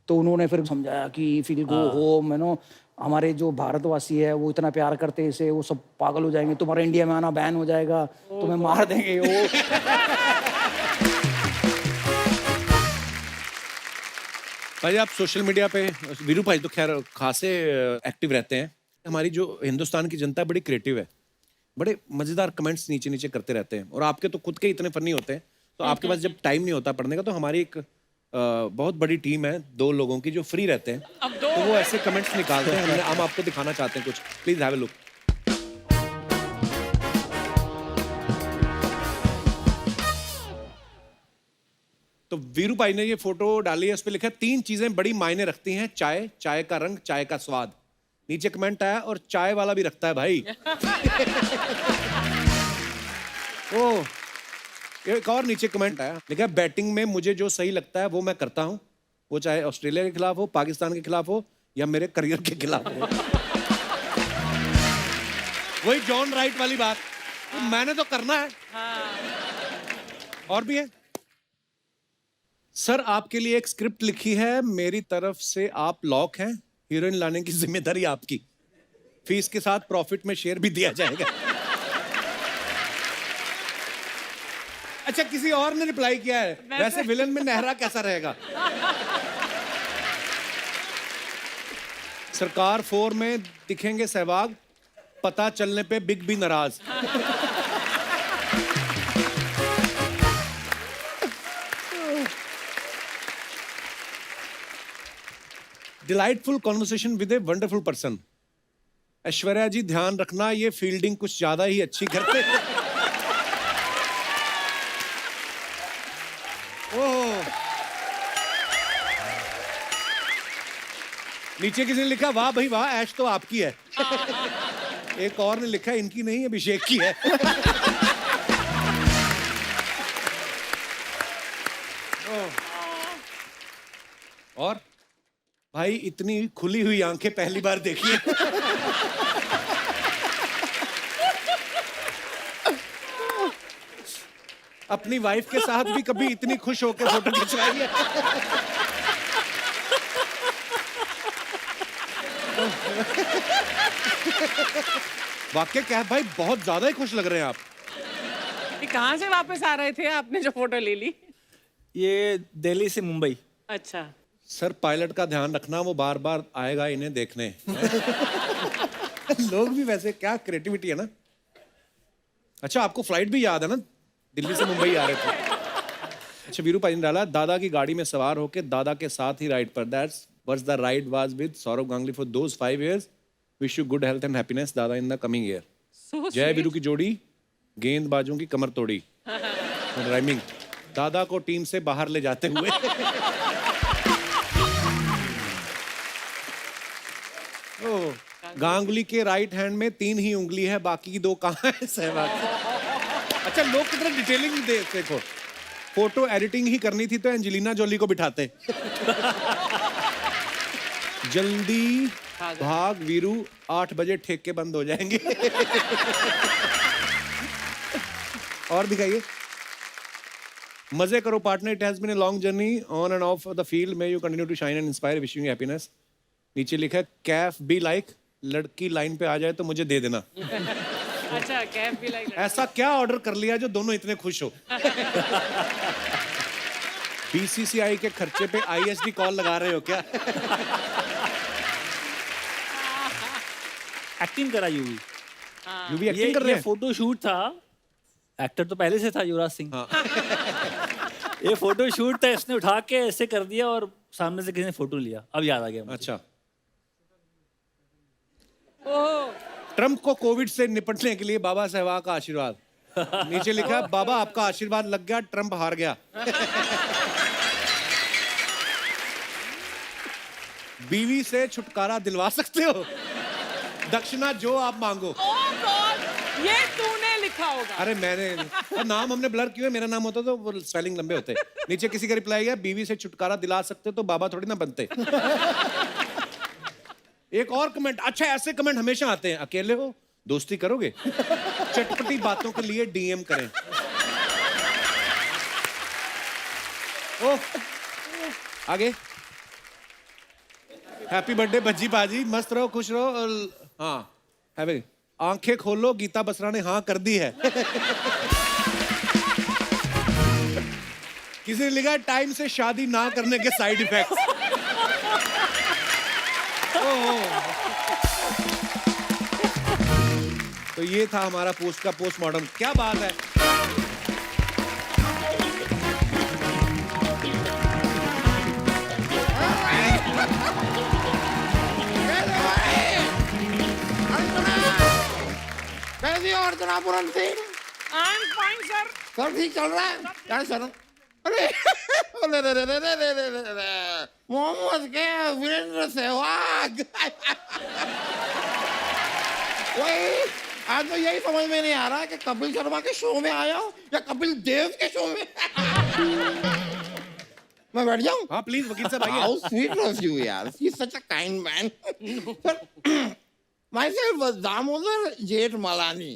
तो उन्होंने फिर समझाया कि फिर गो होम, हमारे जो भारतवासी है वो इतना प्यार करते हैं इसे, वो सब पागल हो जाएंगे, तुम्हारा इंडिया में आना बैन हो जाएगा, तुम्हें मार देंगे वो। भाई आप सोशल मीडिया पे, वीरू भाई तो खैर खासे एक्टिव रहते हैं। हमारी जो हिंदुस्तान की जनता है बड़ी क्रिएटिव है, बड़े मजेदार कमेंट्स नीचे नीचे करते रहते हैं, और आपके तो खुद के इतने फनी होते हैं, तो आपके पास जब टाइम नहीं होता पढ़ने का, तो हमारी एक बहुत बड़ी टीम है 2 लोगों की जो फ्री रहते हैं, अब 2 तो वो ऐसे कमेंट्स निकालते हैं, हम आपको दिखाना चाहते हैं कुछ। Please have a look. तो वीरू भाई ने ये फोटो डाली है, उस पर लिखा है 3 चीजें बड़ी मायने रखती हैं, चाय, चाय का रंग, चाय का स्वाद। नीचे कमेंट आया, और चाय वाला भी रखता है भाई। ओ, एक और नीचे कमेंट आया, लिखा है बैटिंग में मुझे जो सही लगता है वो मैं करता हूं, वो चाहे ऑस्ट्रेलिया के खिलाफ हो, पाकिस्तान के खिलाफ हो, या मेरे करियर के खिलाफ हो। वही जॉन राइट वाली बात, तो मैंने तो करना है। और भी है, सर आपके लिए एक स्क्रिप्ट लिखी है, मेरी तरफ से आप लॉक हैं, हीरोइन लाने की जिम्मेदारी आपकी, फीस के साथ प्रॉफिट में शेयर भी दिया जाएगा। अच्छा, किसी और ने रिप्लाई किया है, वैसे विलन में नेहरा कैसा रहेगा? सरकार 4 में दिखेंगे सहवाग, पता चलने पे बिग भी नाराज। Delightful conversation with a wonderful person. Aishwarya ji ध्यान रखना, ये फील्डिंग कुछ ज्यादा ही अच्छी करते हैं। ओह, नीचे किसी ने लिखा, वाह भाई वाह, ऐश तो आपकी है। एक और ने लिखा, इनकी नहीं अभिषेक की है। और भाई इतनी खुली हुई आंखें पहली बार देखी है। अपनी वाइफ के साथ भी कभी इतनी खुश होकर फोटो खिंचवाई है? वाकई क्या है भाई, बहुत ज्यादा ही खुश लग रहे हैं आप। ये कहाँ से वापस आ रहे थे आपने जो फोटो ले ली? ये दिल्ली से मुंबई। अच्छा, सर पायलट का ध्यान रखना, वो बार बार आएगा इन्हें देखने। लोग भी वैसे क्या क्रिएटिविटी है ना। अच्छा, आपको फ्लाइट भी याद है ना, दिल्ली से मुंबई आ रहे थे। अच्छा, वीरू भाई ने डाला, दादा की गाड़ी में सवार होके दादा के साथ ही राइड पर, that's what's the ride was with Sourav Ganguly for those 5 years, wish you good health and happiness दादा in the coming year. so जय sweet. वीरू की जोड़ी, गेंदबाजों की कमर तोड़ी। राइमिंग, दादा को टीम से बाहर ले जाते हुए। ओह, गांगुली के राइट हैंड में 3 ही उंगली है, बाकी 2 कहाँ है? सहवाग। अच्छा, लोग कितना डिटेलिंग दे, देखो फोटो एडिटिंग ही करनी थी तो एंजेलिना जोली को बिठाते। जल्दी भाग वीरू, 8 बजे ठेके बंद हो जाएंगे। और दिखाइए, मजे करो partner, it has been a long journey on and off the field, may you continue to shine and inspire, wishing you happiness. नीचे लिखा है, कैफ बी लाइक, लड़की लाइन पे आ जाए तो मुझे दे देना। अच्छा, कैफ भी लाइक। ऐसा क्या ऑर्डर कर लिया जो दोनों इतने खुश हो? बीसीसीआई के खर्चे पे आईएसडी कॉल लगा रहे हो क्या? एक्टिंग करा यूवी। यू भी एक्टिंग कर रहे हैं? फोटो शूट था, एक्टर तो पहले से था युवराज सिंह। ये फोटो शूट था, इसने उठा के ऐसे कर दिया और सामने से किसी ने फोटो लिया, अब याद आ गया मुझे। अच्छा, ओह, ट्रंप को कोविड से निपटने के लिए बाबा सहवाग का आशीर्वाद। नीचे लिखा है, बाबा आपका आशीर्वाद लग गया, ट्रंप हार गया। बीवी से छुटकारा दिलवा सकते हो, दक्षिणा जो आप मांगो। ओह गॉड, ये तूने लिखा होगा। अरे मैंने, और नाम हमने ब्लर किया, मेरा नाम होता तो वो स्पेलिंग लंबे होते। नीचे किसी का रिप्लाई है, बीवी से छुटकारा दिला सकते तो बाबा थोड़ी ना बनते। एक और कमेंट, अच्छा ऐसे कमेंट हमेशा आते हैं, अकेले हो दोस्ती करोगे? चटपटी बातों के लिए डीएम करें। ओह, आगे। हैप्पी बर्थडे बज्जी बाजी, मस्त रहो, खुश रहो। और हाँ, हैप्पी। आंखें खोलो, गीता बसरा ने हाँ कर दी है। किसी ने लिखा टाइम से शादी ना करने के साइड इफेक्ट्स। तो ये था हमारा पोस्ट का पोस्टमार्टम। क्या बात है। कैसी हो Archana Puran Singh? I am fine sir. सब ठीक चल रहा है? क्या सर? अरे अरे रे रे रे रे रे रे रे रे मोहम्मद के वीरेंद्र सहवाग। वही आज तो यही समझ में नहीं आ रहा कि कपिल शर्मा के शो में आया हूँ या कपिल देव के शो में। मैं बैठ जाऊँ? हाँ प्लीज वकील साहब आइए। How sweet of you, यार. He's such a kind man. Sir, myself Damodar जेठ मलानी.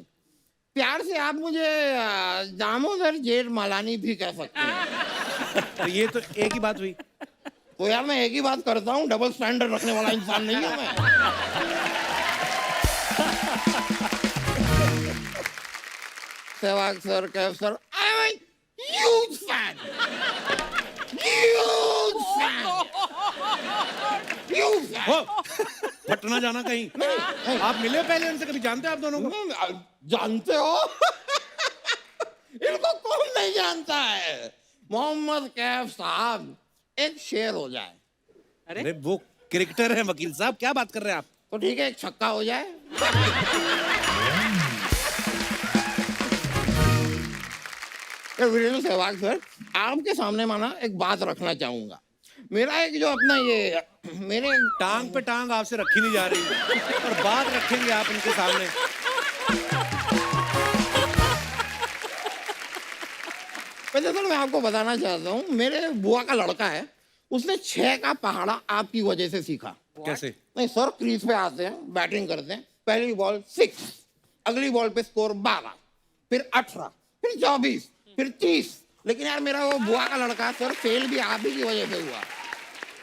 प्यार से आप मुझे दामोदर जेठ मलानी भी कह सकते हैं। तो ये तो एक ही बात हुई। तो यार मैं एक ही बात करता हूँ, डबल स्टैंडर्ड रखने वाला इंसान नहीं हूँ मैं। Sehwag sir, Kaif sir, I am a huge fan. Huge fan. Huge fan. हो, फटना जाना कहीं। नहीं, आप मिले पहले उनसे, कभी जानते हैं आप दोनों को? जानते हो? इनको कौन नहीं जानता है? मोहम्मद कैफ साहब, एक शेर हो जाए। अरे वो क्रिकेटर है वकील साहब, क्या बात कर रहे हैं आप? तो ठीक है, एक छक्का हो जाए। वीरेंद्र सहवाग सर, आपके सामने माना एक बात रखना चाहूंगा। मेरा एक जो अपना ये मेरे टांग पे टांग आपसे रखी नहीं जा रही और बात रखेंगे आप उनके सामने। वैसे सर मैं आपको बताना चाहता हूँ, मेरे बुआ का लड़का है, उसने 6 का पहाड़ा आपकी वजह से सीखा। कैसे? नहीं सर, क्रीज पे आते हैं, बैटिंग करते हैं, पहली बॉल 6, अगली बॉल पे स्कोर 12, फिर 18, फिर 24, फिर 30। लेकिन यार मेरा वो बुआ का लड़का सर फेल भी आप ही की वजह से हुआ।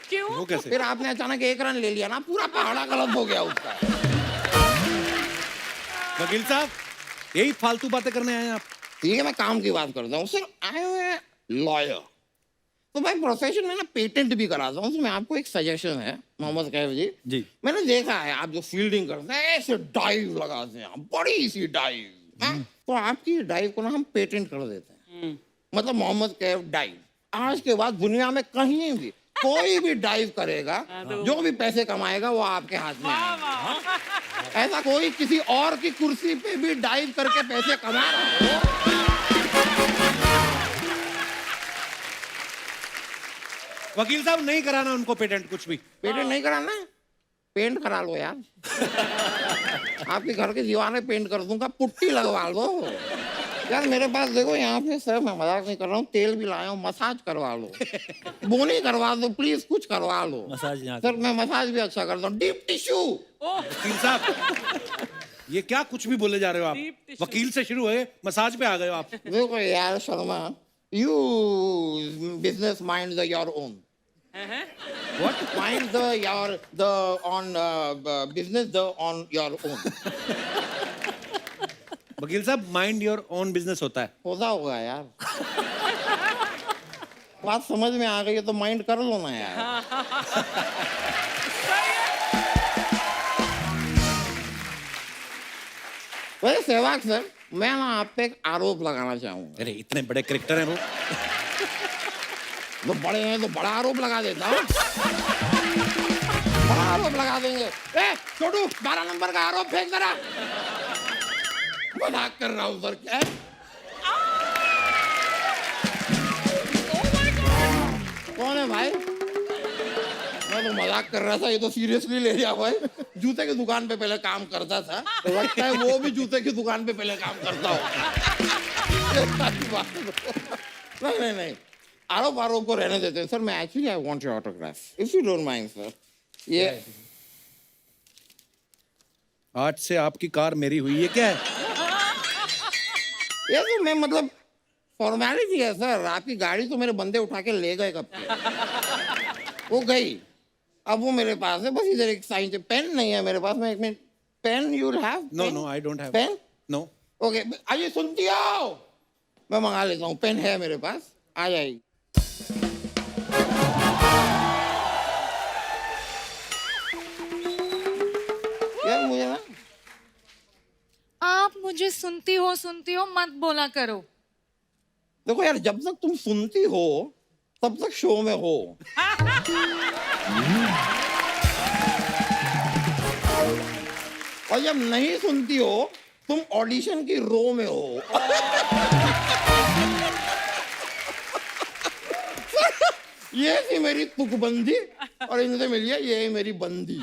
क्यों? वो कैसे? फिर आपने अचानक 1 रन ले लिया ना, पूरा पहाड़ा गलत हो गया उसका। वकील साहब यही फालतू बातें करने आए हैं आप? ठीक है, मैं काम की बात करता हूँ सर। आई एम लॉयर, तो मैं प्रोफेशन में ना पेटेंट भी कराता हूँ। तो मैं आपको एक सजेशन है मोहम्मद कैफ जी। जी। मैंने देखा है आप जो फील्डिंग करते हैं, ऐसे डाइव लगाते हैं, बड़ी सी डाइव। तो आपकी डाइव को ना हम पेटेंट कर देते हैं, मतलब मोहम्मद कैफ डाइव। आज के बाद दुनिया में कहीं भी कोई भी डाइव करेगा, जो भी पैसे कमाएगा वो आपके हाथ में आएगा। ऐसा कोई किसी और की कुर्सी पे भी डाइव करके पैसे कमा रहा हो। वकील साहब नहीं कराना उनको पेटेंट कुछ भी। पेटेंट नहीं कराना है? पेंट करा लो यार। आपके घर की दीवारें पेंट कर दूंगा, पुट्टी लगवा लो यार। मेरे पास देखो यहाँ पे सर, मैं मजाक नहीं कर रहा हूँ, तेल भी लाया हूँ, मसाज करवा लो, बोनी करवा दो प्लीज, कुछ करवा लो। मसाज यहाँ सर मैं मसाज भी अच्छा करता हूँ, डीप टिश्यू। वकील साहब ये क्या कुछ भी बोले जा रहे हो आप? Deep tissue. वकील से शुरू हुए मसाज पे आ गए हो आप। देखो यार Sharma, you business mind the your own. What? Mind the on business the on your own. वकील साहब माइंड योर ओन बिजनेस होता है। होता होगा यार। बात समझ में आ गई है तो माइंड कर लो ना यार। वैसे सहवाग सर, मैं ना आप पे एक आरोप लगाना चाहूंगा। अरे इतने बड़े क्रिकेटर हैं वो। तो बड़े हैं तो बड़ा आरोप लगा देता हूँ। बड़ा आरोप लगा देंगे। ए छोटू, 12 नंबर का आरोप फेंक जरा। मजाक कर रहा हूँ सर। क्या कौन है भाई? मैं तो मजाक कर रहा था, ये तो सीरियसली ले लिया भाई। जूते की दुकान पे पहले काम करता था, तो लगता है वो भी जूते की दुकान पे पहले काम करता हो। नहीं नहीं, आरोप को रहने देते हैं सर। मैं actually I want your autograph if you don't mind sir. ये आज से आपकी कार मेरी हुई है क्या है? ये तो मैं मतलब फॉर्मेलिटी है सर, आपकी गाड़ी तो मेरे बंदे उठा के ले गए कब के। वो गई, अब वो मेरे पास है, बस इधर एक साइन, पेन नहीं है मेरे पास, मैं एक minute, pen you have? No no I don't have pen? No. Okay, आइए सुनती आओ, मैं मंगा लेता हूँ, पेन है मेरे पास, आ जाएगी। यार मुझे ना, आप मुझे सुनती हो मत बोला करो। देखो यार, जब तक तुम सुनती हो तब तक शो में हो। और जब नहीं सुनती हो तुम ऑडिशन की रो में हो। ये थी मेरी तुकबंदी और इनसे मिलिए ये मेरी बंदी।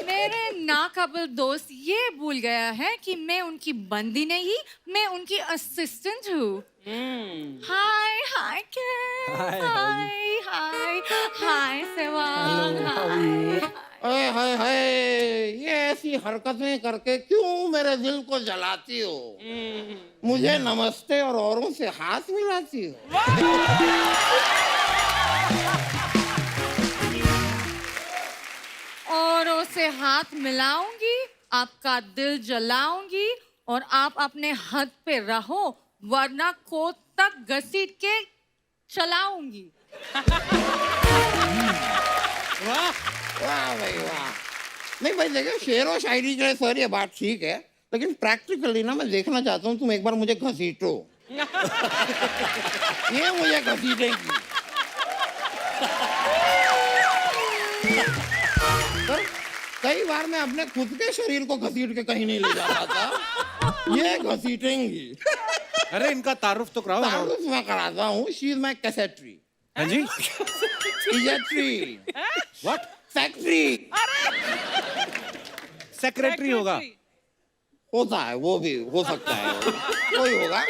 मेरे नाकाबिल दोस्त ये भूल गया है कि मैं उनकी बंदी नहीं, मैं उनकी असिस्टेंट हूँ। हाय हाय हाय हाय हाय सेवाग, हाय। हाय हाय हाय, ये ऐसी हरकतें करके क्यों मेरे दिल को जलाती हो? मुझे नमस्ते और औरों से हाथ मिलाती हो। औरों से हाथ मिलाऊंगी, आपका दिल जलाऊंगी और आप अपने हद पे रहो, वरना कोर्ट तक घसीट के चलाऊंगी। वाह वाह भाई वाह। नहीं भाई देखो, शेर और शायरी के लिए सर ये बात ठीक है, लेकिन प्रैक्टिकली ना मैं देखना चाहता हूँ तुम एक बार मुझे घसीटो। ये मुझे घसीटेगी। सर, कई बार मैं अपने खुद के शरीर को घसीट के कहीं नहीं ले जा पाता, ये घसीटेंगी। अरे इनका तारुफ तो कराओ। तारुफ मैं कराता हूँ, शी इज माई कैसेट्री। हाँ जी। इजेट्री। व्हाट? फैक्ट्री। सेक्रेटरी होगा। होता है, वो भी हो सकता है, कोई होगा,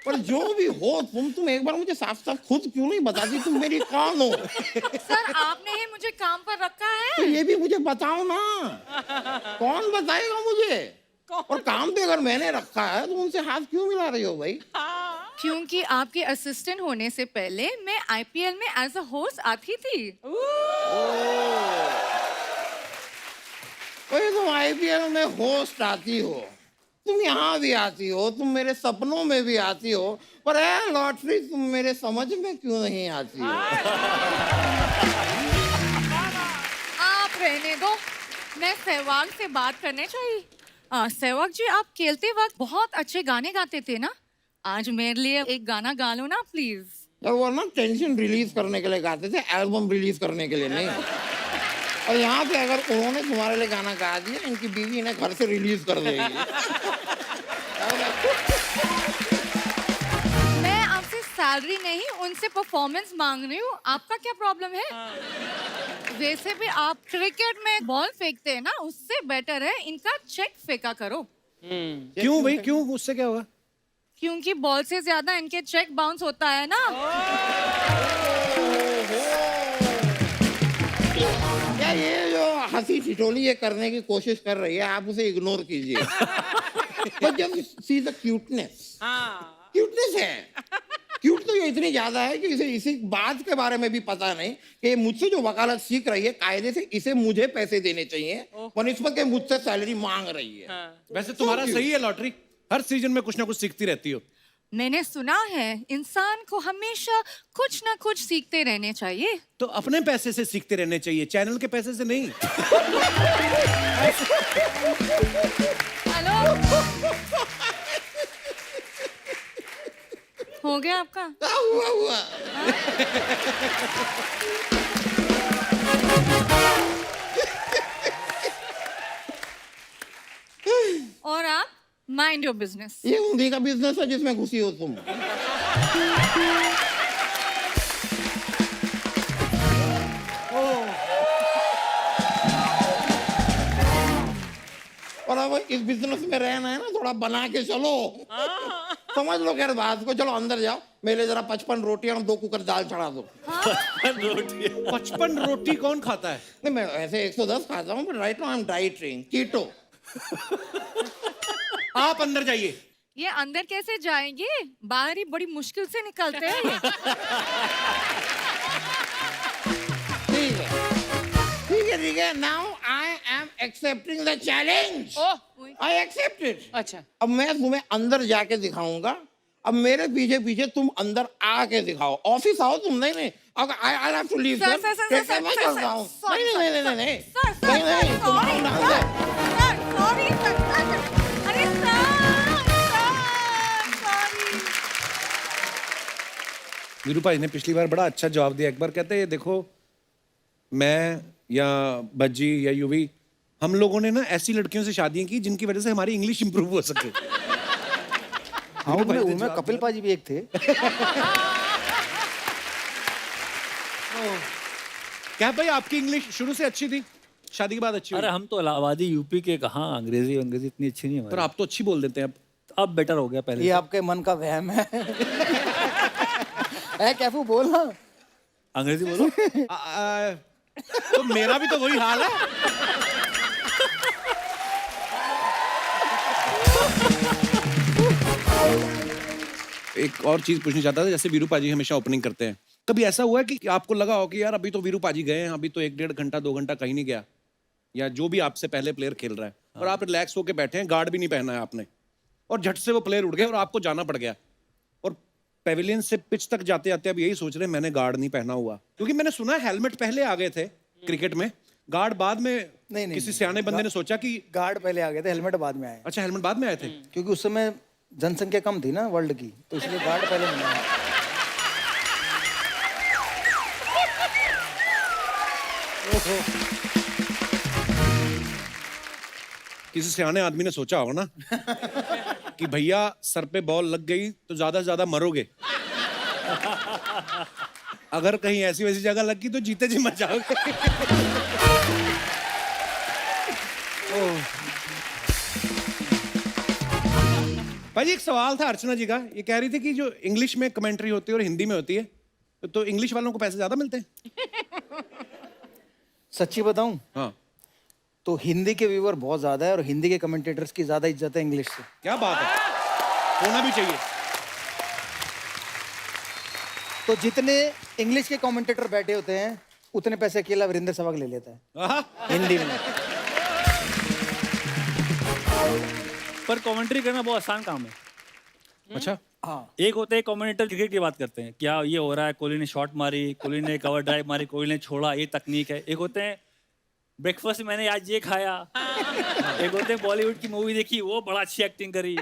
पर जो भी हो तुम एक बार मुझे साफ साफ खुद क्यों नहीं बताती तुम मेरी कौन हो? सर आपने ही मुझे काम पर रखा तो है। ये भी मुझे बताओ ना, कौन बताएगा मुझे? और काम पे अगर मैंने रखा है तो उनसे हाथ क्यों मिला रही हो भाई? क्योंकि आपके असिस्टेंट होने से पहले मैं आईपीएल में एज अ होस्ट आती थी। वही तुम आईपीएल में होस्ट आती हो, तुम यहाँ भी आती हो, तुम मेरे सपनों में भी आती हो, पर है लॉटरी तुम मेरे समझ में क्यों नहीं आती हो? आप रहने दो, मैं सहवाग से बात करने चाहिए। सहवाग जी, आप खेलते वक्त बहुत अच्छे गाने गाते थे ना, आज मेरे लिए एक गाना गा लो ना प्लीज। तो वो ना टेंशन रिलीज करने के लिए गाते थे, एल्बम रिलीज करने के लिए नहीं। और यहाँ पे अगर उन्होंने तुम्हारे लिए गाना गा दिया, इनकी बीवी इन्हें घर से रिलीज कर देगी। मैं आपसे सैलरी नहीं, उनसे परफॉर्मेंस मांग रही हूँ, आपका क्या प्रॉब्लम है? वैसे भी आप क्रिकेट में बॉल फेंकते हैं ना, उससे बेटर है इनका चेक फेंका करो। क्यों भाई, क्यों? उससे क्या होगा? क्योंकि बॉल से ज्यादा इनके चेक बाउंस होता है ना। क्या ये जो हंसी ठिठोली ये करने की कोशिश कर रही है, आप उसे इग्नोर कीजिए। बट जब सी द क्यूटनेस, क्यूटनेस है, क्यूट तो ये इतनी ज्यादा है कि इसे इसी बात के बारे में भी पता नहीं कि मुझसे जो वकालत सीख रही है, कायदे से इसे मुझे पैसे देने चाहिए, बनिस्बत के मुझसे सैलरी मांग रही है। वैसे तुम्हारा सही है लॉटरी, हर सीजन में कुछ ना कुछ सीखती रहती हो। मैंने सुना है इंसान को हमेशा कुछ ना कुछ सीखते रहने चाहिए। तो अपने पैसे से सीखते रहने चाहिए, चैनल के पैसे से नहीं। हेलो, हो गया आपका? क्या हुआ? और आप माइंड योर बिजनेस। ये उन्हीं का बिजनेस है जिसमें घुसी हो तुम। और अब इस बिजनेस में रहना है ना, थोड़ा बना के चलो। समझ लो यार बात को, चलो अंदर जाओ, मेरे लिए जरा 55 रोटियां और 2 कुकर दाल चढ़ा दो। 55 रोटी कौन खाता है? नहीं, मैं ऐसे 110 खाता हूँ, but right now I am dieting keto. आप अंदर जाइए। ये अंदर कैसे जाएंगे? बाहर ही बड़ी मुश्किल से निकलते हैं ये। ठीक है ठीक है। Now I am accepting the challenge. Oh I accept it. अच्छा अब मैं तुम्हें अंदर जाके दिखाऊंगा। अब मेरे पीछे पीछे तुम अंदर आके दिखाओ। ऑफिस आओ तुम। नहीं अगर I have to leave sir, sir, sir, sir, मैं सर, चल सर, रहा हूँ। सर, नहीं सर, नहीं सर, सर, नहीं तुम आओ सॉरी, ना सर, अंदर। सॉरी सर, अरे सॉरी। वीरू भाई ने पिछली बार बड़ा अच्छा जवाब दिया। एक बार कहते हैं देखो, मैं या बज्जी या यूवी, हम लोगों ने ना ऐसी लड़कियों से शादियां की जिनकी वजह से हमारी इंग्लिश इंप्रूव हो सके। हाँ उनमें कपिल पाजी भी एक थे। क्या भाई आपकी इंग्लिश शुरू से अच्छी थी, शादी के बाद अच्छी हुई? अरे हम तो इलाहाबादी यूपी के, कहाँ अंग्रेजी इतनी अच्छी नहीं पर हमारी। आप तो अच्छी बोल देते हैं अब। अब बेटर हो गया पहले ये से। आपके मन का वहम है। कैफू बोल ना। अंग्रेजी बोलो। तो मेरा भी तो वही हाल है। एक और चीज पूछनी चाहता था, जैसे वीरू पाजी हमेशा ओपनिंग करते हैं, कभी ऐसा हुआ है कि आपको लगा हो कि यार अभी तो वीरू पाजी गए हैं, अभी तो 1-1.5 घंटा 2 घंटा कहीं नहीं गया, या जो भी आपसे पहले प्लेयर खेल रहा है और आप रिलैक्स होके बैठे हैं, गार्ड भी नहीं पहना है आपने, और झट से वो प्लेयर उठ गए और आपको जाना पड़ गया, और पेविलियन से पिच तक जाते जाते अब यही सोच रहे हैं मैंने गार्ड नहीं पहना हुआ, क्योंकि मैंने सुना है हेलमेट पहले आ गए थे क्रिकेट में, गार्ड बाद में नहीं, किसी सियाने बंदे ने सोचा कि गार्ड पहले आ गए थे, हेलमेट बाद में आए। अच्छा हेलमेट बाद में आए थे। क्योंकि उस समय जनसंख्या कम थी ना वर्ल्ड की, तो इसलिए गार्ड पहले नहीं आए। किसी सियाने आदमी ने सोचा होगा ना कि भैया सर पे बॉल लग गई तो ज्यादा से ज्यादा मरोगे, अगर कहीं ऐसी वैसी जगह लग गई तो जीते जी मर जाओगे। भाई एक सवाल था अर्चना जी का, ये कह रही थी कि जो इंग्लिश में कमेंट्री होती है और हिंदी में होती है, तो इंग्लिश वालों को पैसे ज्यादा मिलते हैं? सच्ची बताऊं हाँ। तो हिंदी के व्यूअर बहुत ज्यादा है और हिंदी के कमेंटेटर्स की ज्यादा इज्जत है इंग्लिश से। क्या बात है, होना भी चाहिए। तो जितने इंग्लिश के कमेंटेटर बैठे होते हैं उतने पैसे अकेला वीरेंद्र सहवाग ले लेता है आहा। हिंदी में। पर कमेंट्री करना बहुत आसान काम है। अच्छा हाँ एक होते हैं कमेंटेटर क्रिकेट की बात करते हैं, क्या ये हो रहा है, कोहली ने शॉट मारी, कोहली ने कवर ड्राइव मारी, कोहली ने छोड़ा, ये तकनीक है। एक होते हैं ब्रेकफास्ट मैंने आज ये खाया। एक होते हैं बॉलीवुड की मूवी देखी, वो बड़ा अच्छी एक्टिंग करी।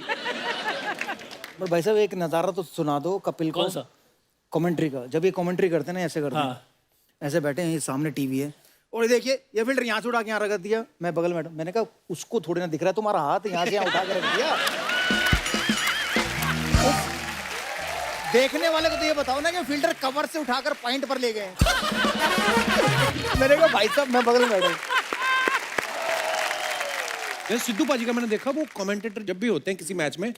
पर भाई साहब एक नज़ारा तो सुना दो कपिल को। कौन सा? कमेंट्री का। जब ये कमेंट्री करते हैं ना ऐसे करते हैं, हाँ। ऐसे बैठे हैं, ये सामने टीवी है और ये देखिए ये फिल्टर यहाँ से उठा के यहाँ रख दिया, मैं बगल में मैंने कहा उसको थोड़ी ना दिख रहा है तुम्हारा हाथ यहाँ से यहाँ उठा के रख दिया। देखने वाले को तो ये बताओ ना कि फिल्टर कवर से उठाकर पॉइंट पर ले गए। मैंने कहा भाई साहब मैं बगल में बैठा। जैसे सिद्धू पाजी का मैंने देखा, वो कमेंटेटर जब भी होते हैं किसी मैच में,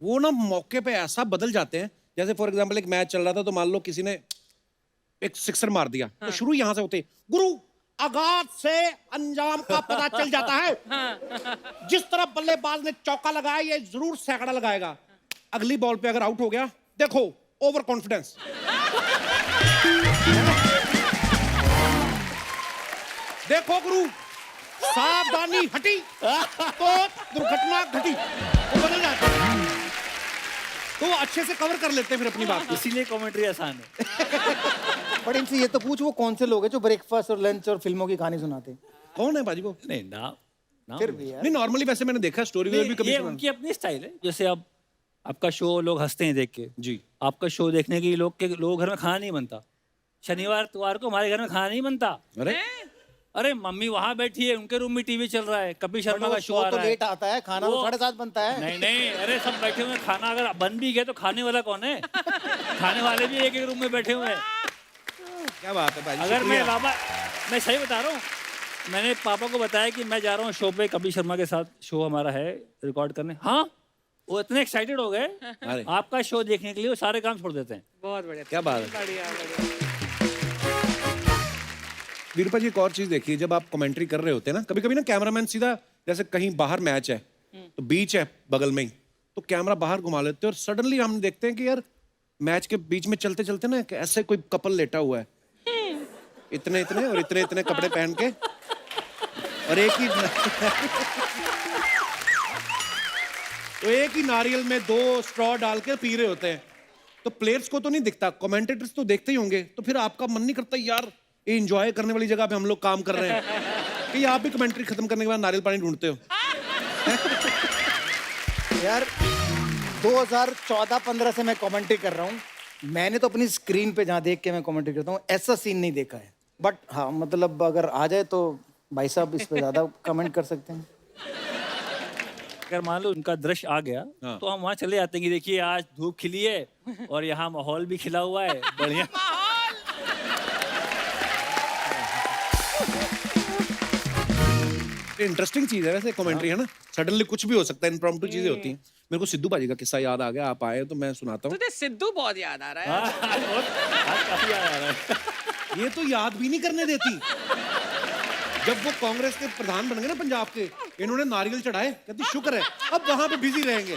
वो ना मौके पे ऐसा बदल जाते हैं, जैसे फॉर एग्जांपल एक मैच चल रहा था तो मान लो किसी ने एक सिक्सर मार दिया, तो शुरू यहाँ से होते गुरु आगाज से अंजाम का पता चल जाता है, जिस तरह बल्लेबाज ने चौका लगाया ये जरूर सैकड़ा लगाएगा, अगली बॉल पे अगर आउट हो गया देखो ओवर कॉन्फिडेंस। देखो गुरु सावधानी हटी तो दुर्घटना घटी, वो बदल जाता है, तो वो अच्छे से कवर कर लेते हैं फिर अपनी बात को। इसीलिए कमेंट्री आसान है। बट इनसे ये तो पूछ वो कौन से लोग हैं जो ब्रेकफास्ट और लंच और फिल्मों की कहानी सुनाते हैं? कौन है बाजी को? नहीं ना, ना फिर भी यार नहीं नॉर्मली वैसे मैंने देखा स्टोरी में भी कभी ये सुना। उनकी अपनी स्टाइल है। जैसे अब आपका शो लोग हंसते हैं देख के, जी आपका शो देखने के लोग घर में खाना नहीं बनता, शनिवार इतवार को हमारे घर में खाना नहीं बनता। अरे अरे मम्मी वहां बैठी है, उनके रूम में टीवी चल रहा है, कपिल शर्मा का शो आ तो रहा है। लेट आता है, खाना तो वो- 7:30 बनता है। नहीं नहीं, अरे सब बैठे हुए हैं, खाना अगर बन भी गया तो खाने वाला कौन है? खाने वाले भी एक एक रूम में बैठे हुए हैं। क्या बात है भाई, अगर मैं शुक्रिया। बाबा, मैं सही बता रहा हूँ, मैंने पापा को बताया कि मैं जा रहा हूँ शो पे, कपिल शर्मा के साथ शो हमारा है रिकॉर्ड करने। हाँ, वो इतने एक्साइटेड हो गए अरे आपका शो देखने के लिए, वो सारे काम छोड़ देते हैं। बहुत बढ़िया, क्या बात है। बढ़िया बढ़िया। वीरपा जी एक और चीज देखिए, जब आप कमेंट्री कर रहे होते हैं ना, कभी कभी ना कैमरामैन सीधा जैसे कहीं बाहर मैच है तो बीच है बगल में ही, तो कैमरा बाहर घुमा लेते हैं और सडनली हम देखते हैं कि यार मैच के बीच में चलते चलते ना कि ऐसे कोई कपल लेटा हुआ है, इतने इतने और इतने इतने कपड़े पहन के, और एक ही नारियल में 2 स्ट्रॉ डाल के पी रहे होते हैं। तो प्लेयर्स को तो नहीं दिखता, कमेंटेटर्स तो देखते ही होंगे, तो फिर आपका मन नहीं करता यार ये एंजॉय करने वाली जगह पे हम लोग काम कर रहे हैं कि आप भी कमेंट्री खत्म करने के बाद नारियल पानी ढूंढते हो? यार 2014-15 से मैं कमेंट्री कर रहा हूँ, मैंने तो अपनी स्क्रीन पे जहाँ देख के मैं कमेंट्री करता हूँ ऐसा सीन नहीं देखा है। बट हाँ मतलब अगर आ जाए तो भाई साहब इस पे ज्यादा कमेंट कर सकते हैं। अगर मान लो उनका दृश्य आ गया तो हम वहाँ चले जाते हैं कि देखिए आज धूप खिली है और यहाँ माहौल भी खिला हुआ है बढ़िया। इंटरेस्टिंग चीज है वैसे कमेंट्री, है ना? सडनली कुछ भी हो सकता है, इम्प्रॉम्प्टू चीजें होती हैं। मेरे को सिद्धू बाजी का किस्सा याद आ गया, आप आए तो मैं सुनाता हूँ। तुझे सिद्धू बहुत याद आ रहा है। आज काफी याद आ रहा है। ये तो याद भी नहीं करने देती। जब वो कांग्रेस के प्रधान बन गए ना पंजाब के, इन्होंने नारियल चढ़ाए, कहती शुक्र है अब वहां पे बिजी रहेंगे।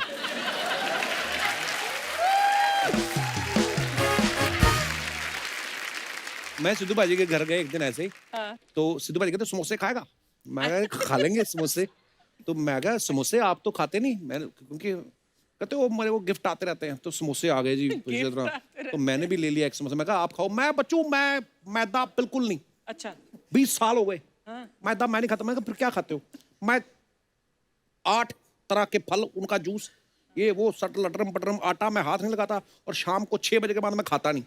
मैं सिद्धू बाजी के घर गए एक दिन ऐसे ही, तो सिद्धू बाजी कहते समोसे खाएगा? मैं कहा खा लेंगे समोसे। तो मैं कहा समोसे आप तो खाते नहीं, मैं क्योंकि कहते वो मेरे वो गिफ्ट आते रहते हैं, तो समोसे आ गए जी तो मैंने भी ले लिया एक समोसा। मैं कहा आप खाओ। मैं बच्चों मैं मैदा बिल्कुल नहीं, अच्छा 20 साल हो गए मैदा मैं नहीं खाता। मैं कहा फिर क्या खाते हो? मैं 8 तरह के फल, उनका जूस, ये वो सट लटरम पटरम, आटा मैं हाथ नहीं लगाता, और शाम को 6 बजे के बाद मैं खाता नहीं।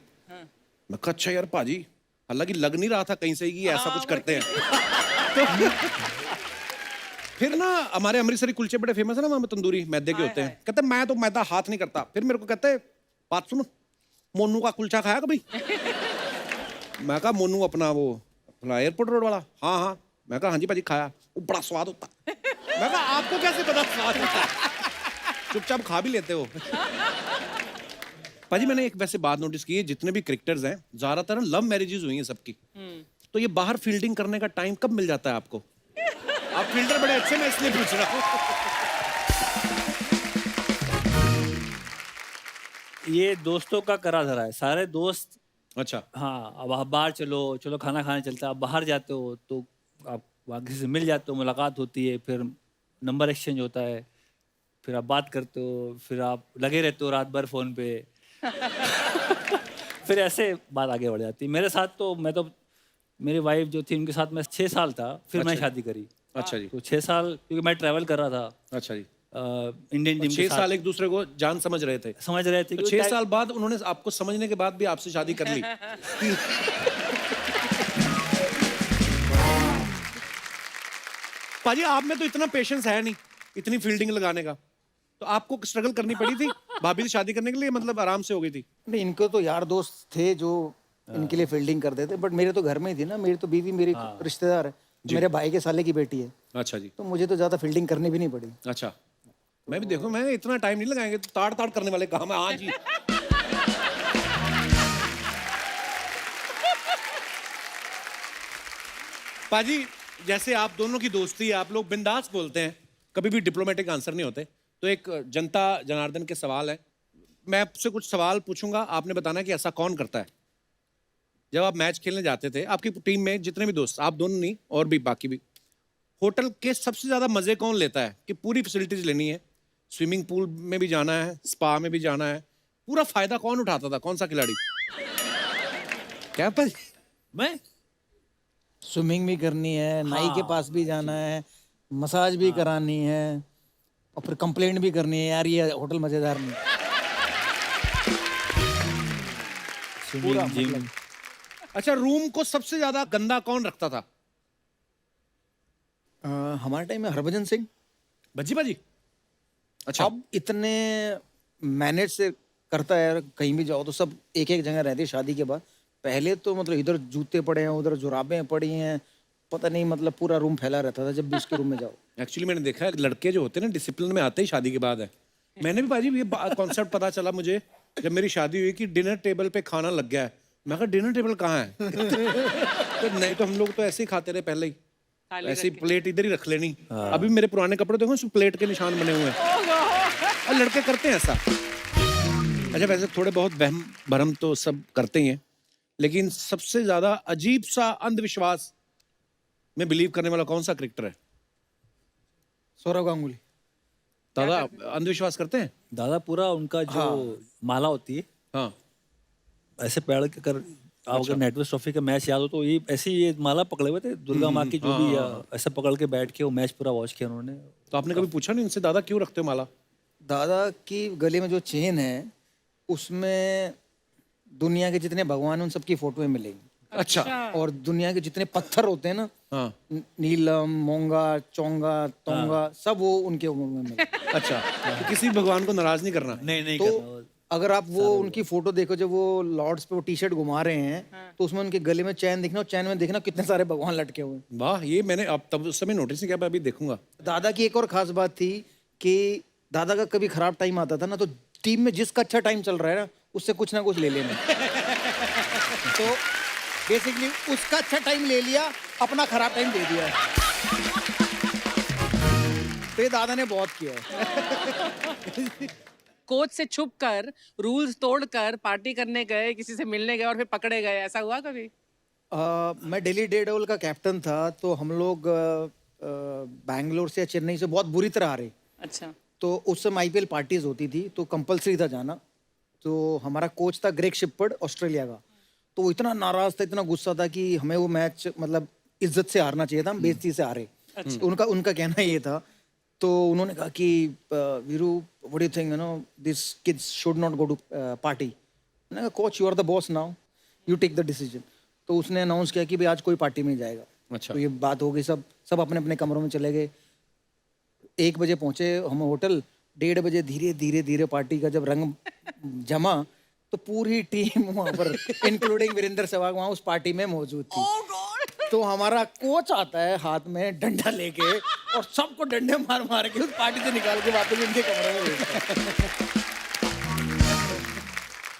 मैं कहा अच्छा यार पाजी, हालांकि लग नहीं रहा था कहीं से कि ऐसा कुछ करते हैं। फिर ना हमारे अमृतसरी कुलचे बड़े फेमस है ना, वहां पे तंदूरी मैदे के होते हैं। कहते मैं तो मैदा हाथ नहीं करता। फिर मेरे को कहते बात सुनो, मोनू का कुलचा खाया कभी? मैं कहा मोनू अपना वो अपना एयरपोर्ट रोड वाला? हाँ हाँ। मैं कहा हाँ जी पाजी खाया, वो बड़ा स्वाद होता। मैं कहा आपको कैसे पता स्वाद होता है? चुपचाप खा भी लेते हो। पाजी मैंने एक वैसे बात नोटिस की है, जितने भी क्रिकेटर्स हैं ज्यादातर लव मैरिजेस हुई हैं सबकी, तो ये बाहर फील्डिंग करने का टाइम कब मिल जाता है आपको? आप फील्डर बड़े अच्छे, मैं इसलिए पूछ रहा हूँ। ये दोस्तों का करा धरा है, सारे दोस्त। अच्छा हाँ, अब आप बाहर चलो चलो खाना खाने चलते हैं, आप बाहर जाते हो तो आप वहाँ किसी से मिल जाते हो, मुलाकात होती है, फिर नंबर एक्सचेंज होता है, फिर आप बात करते हो, फिर आप लगे रहते हो रात भर फोन पे। फिर ऐसे बात आगे बढ़ जाती है। मेरे साथ तो मैं तो मेरी वाइफ जो थी उनके साथ मैं 6 साल था, फिर मैं शादी करी। अच्छा जी। तो 6 साल क्योंकि मैं ट्रैवल कर रहा था अच्छा जी। इंडियन टीम 6 साल एक दूसरे को जान समझ रहे थे। समझ रहे थे। तो 6 साल बाद उन्होंने आपको समझने के बाद भी आपसे शादी कर ली। पाजी आप में तो इतना पेशेंस है नहीं इतनी फील्डिंग लगाने का, तो आपको स्ट्रगल करनी पड़ी थी भाभी से शादी करने के लिए? मतलब आराम से हो गई थी? नहीं, इनको तो यार दोस्त थे जो इनके लिए फील्डिंग करते थे, बट मेरे तो घर में ही थी ना। मेरी तो बीवी मेरी रिश्तेदार है, मेरे भाई के साले की बेटी है। अच्छा जी। तो मुझे तो ज्यादा फील्डिंग करनी भी नहीं पड़ी। अच्छा, मैं भी देखो, मैं इतना टाइम नहीं लगाएंगे, तो ताड़ ताड़ करने वाले काम है। हाँ जी। पाजी जैसे आप दोनों की दोस्ती है, आप लोग बिंदास बोलते हैं, कभी भी डिप्लोमेटिक आंसर नहीं होते, तो एक जनता जनार्दन के सवाल है। मैं आपसे कुछ सवाल पूछूंगा, आपने बताना कि ऐसा कौन करता है। जब आप मैच खेलने जाते थे, आपकी टीम में जितने भी दोस्त, आप दोनों नहीं और भी बाकी भी, होटल के सबसे ज्यादा मजे कौन लेता है कि पूरी फैसिलिटीज लेनी है, स्विमिंग पूल में भी जाना है, स्पा में भी जाना है, पूरा फायदा कौन उठाता था? कौन सा खिलाड़ी? क्या पर मैं स्विमिंग भी करनी है, नाई के पास भी जाना है, मसाज भी करानी है, और फिर कंप्लेंट भी करनी है यार ये होटल मजेदार नहीं। Swimming gym. अच्छा, रूम को सबसे ज्यादा गंदा कौन रखता था? हमारे टाइम में हरभजन सिंह। भज्जी बाजी। अच्छा। अब इतने मैनेज से करता है यार, कहीं भी जाओ तो सब एक एक जगह रहते हैं शादी के बाद। पहले तो मतलब इधर जूते पड़े हैं, उधर जुराबें पड़ी हैं, पता नहीं मतलब पूरा रूम फैला रहता था जब भी उसके रूम में जाओ। एक्चुअली मैंने देखा है लड़के जो होते हैं ना डिसिप्लिन में आते ही शादी के बाद है। मैंने भी बाजी ये कॉन्सेप्ट पता चला मुझे जब मेरी शादी हुई कि डिनर टेबल पे खाना लग गया है। मैं कहा डिनर टेबल कहाँ है? तो नहीं तो हम लोग तो ऐसे ही खाते रहे पहले ही, थाली ऐसी रख के। प्लेट इधर ही रख लेनी। अभी मेरे पुराने कपड़े देखो उसमें प्लेट के निशान बने हुए हैं और लड़के करते हैं ऐसा। अच्छा वैसे थोड़े बहुत वहम भरम तो सब करते ही हैं, लेकिन सबसे ज्यादा अजीब सा अंधविश्वास में बिलीव करने वाला कौन सा क्रिकेटर है? सौरव गांगुली। दादा अंधविश्वास करते हैं? दादा पूरा उनका जो माला होती है हाँ ऐसे पैर के कर, आप अगर नेटवर्क ट्रॉफी का मैच याद हो तो ये ऐसे ये माला पकड़े हुए थे दुर्गा माँ की जो भी ऐसे पकड़ के बैठ के वो मैच पूरा वॉच किया उन्होंने। तो आपने कभी पूछा नहीं उनसे दादा क्यों रखते हो माला? दादा की गले में जो चेन है उसमें दुनिया के जितने भगवान हैं उन सबकी फोटोएं मिलेंगी। अच्छा और दुनिया के जितने पत्थर होते हैं ना, हाँ नीलम, मोंगा, चोंगा, तोंगा, सब वो उनके में मिलेंगे। अच्छा तो किसी भगवान को नाराज नहीं करना। नहीं तो करना। अगर आप वो उनकी फोटो देखो जब वो लॉर्ड्स पे वो टी शर्ट घुमा रहे हैं तो उसमें उनके गले में चैन दिखना और चैन में देखना कितने सारे भगवान लटके हुए हैं। वाह ये मैंने अब तब उस समय नोटिस नहीं किया, मैं अभी देखूंगा। दादा की एक और खास बात थी कि दादा का कभी खराब टाइम आता था ना तो टीम में जिसका अच्छा टाइम चल रहा है ना उससे कुछ ना कुछ ले लेना। तो बेसिकली उसका अच्छा टाइम ले लिया, अपना खराब टाइम दे दिया। तो ये दादा ने बहुत किया है। कोच से छुप कर, रूल्स तोड़कर पार्टी करने गए, किसी से मिलने गए और फिर पकड़े गए, ऐसा हुआ कभी? मैं दिल्ली डेयरडेविल का कैप्टन था तो हम लोग बैंगलोर से या चेन्नई से बहुत बुरी तरह हारे। अच्छा। तो उस समय आईपीएल पार्टीज होती थी तो कंपलसरी था जाना। तो हमारा कोच था ग्रेग शिपर्ड ऑस्ट्रेलिया का, तो वो इतना नाराज था, इतना गुस्सा था कि हमें वो मैच मतलब इज्जत से हारना चाहिए था, हम बेइज्जती से हारे। तो उनका कहना ये था। तो उन्होंने कहा कि Viru what do you think, you know, this kids should not go to party. मैंने कहा coach you are the boss now, you take the decision. तो उसने अनाउंस किया कि भाई आज कोई पार्टी में जाएगा। अच्छा। तो ये बात हो गई, सब अपने अपने कमरों में चले गए। 1 बजे पहुंचे हम होटल, 1:30 बजे धीरे धीरे पार्टी का जब रंग जमा तो पूरी टीम वहां पर इंक्लूडिंग वीरेंद्र सहवाग वहां उस पार्टी में मौजूद थी। तो हमारा कोच आता है हाथ में डंडा लेके और सबको डंडे मार मार के उस पार्टी से निकाल के वापस इनके कमरे में भेजता है।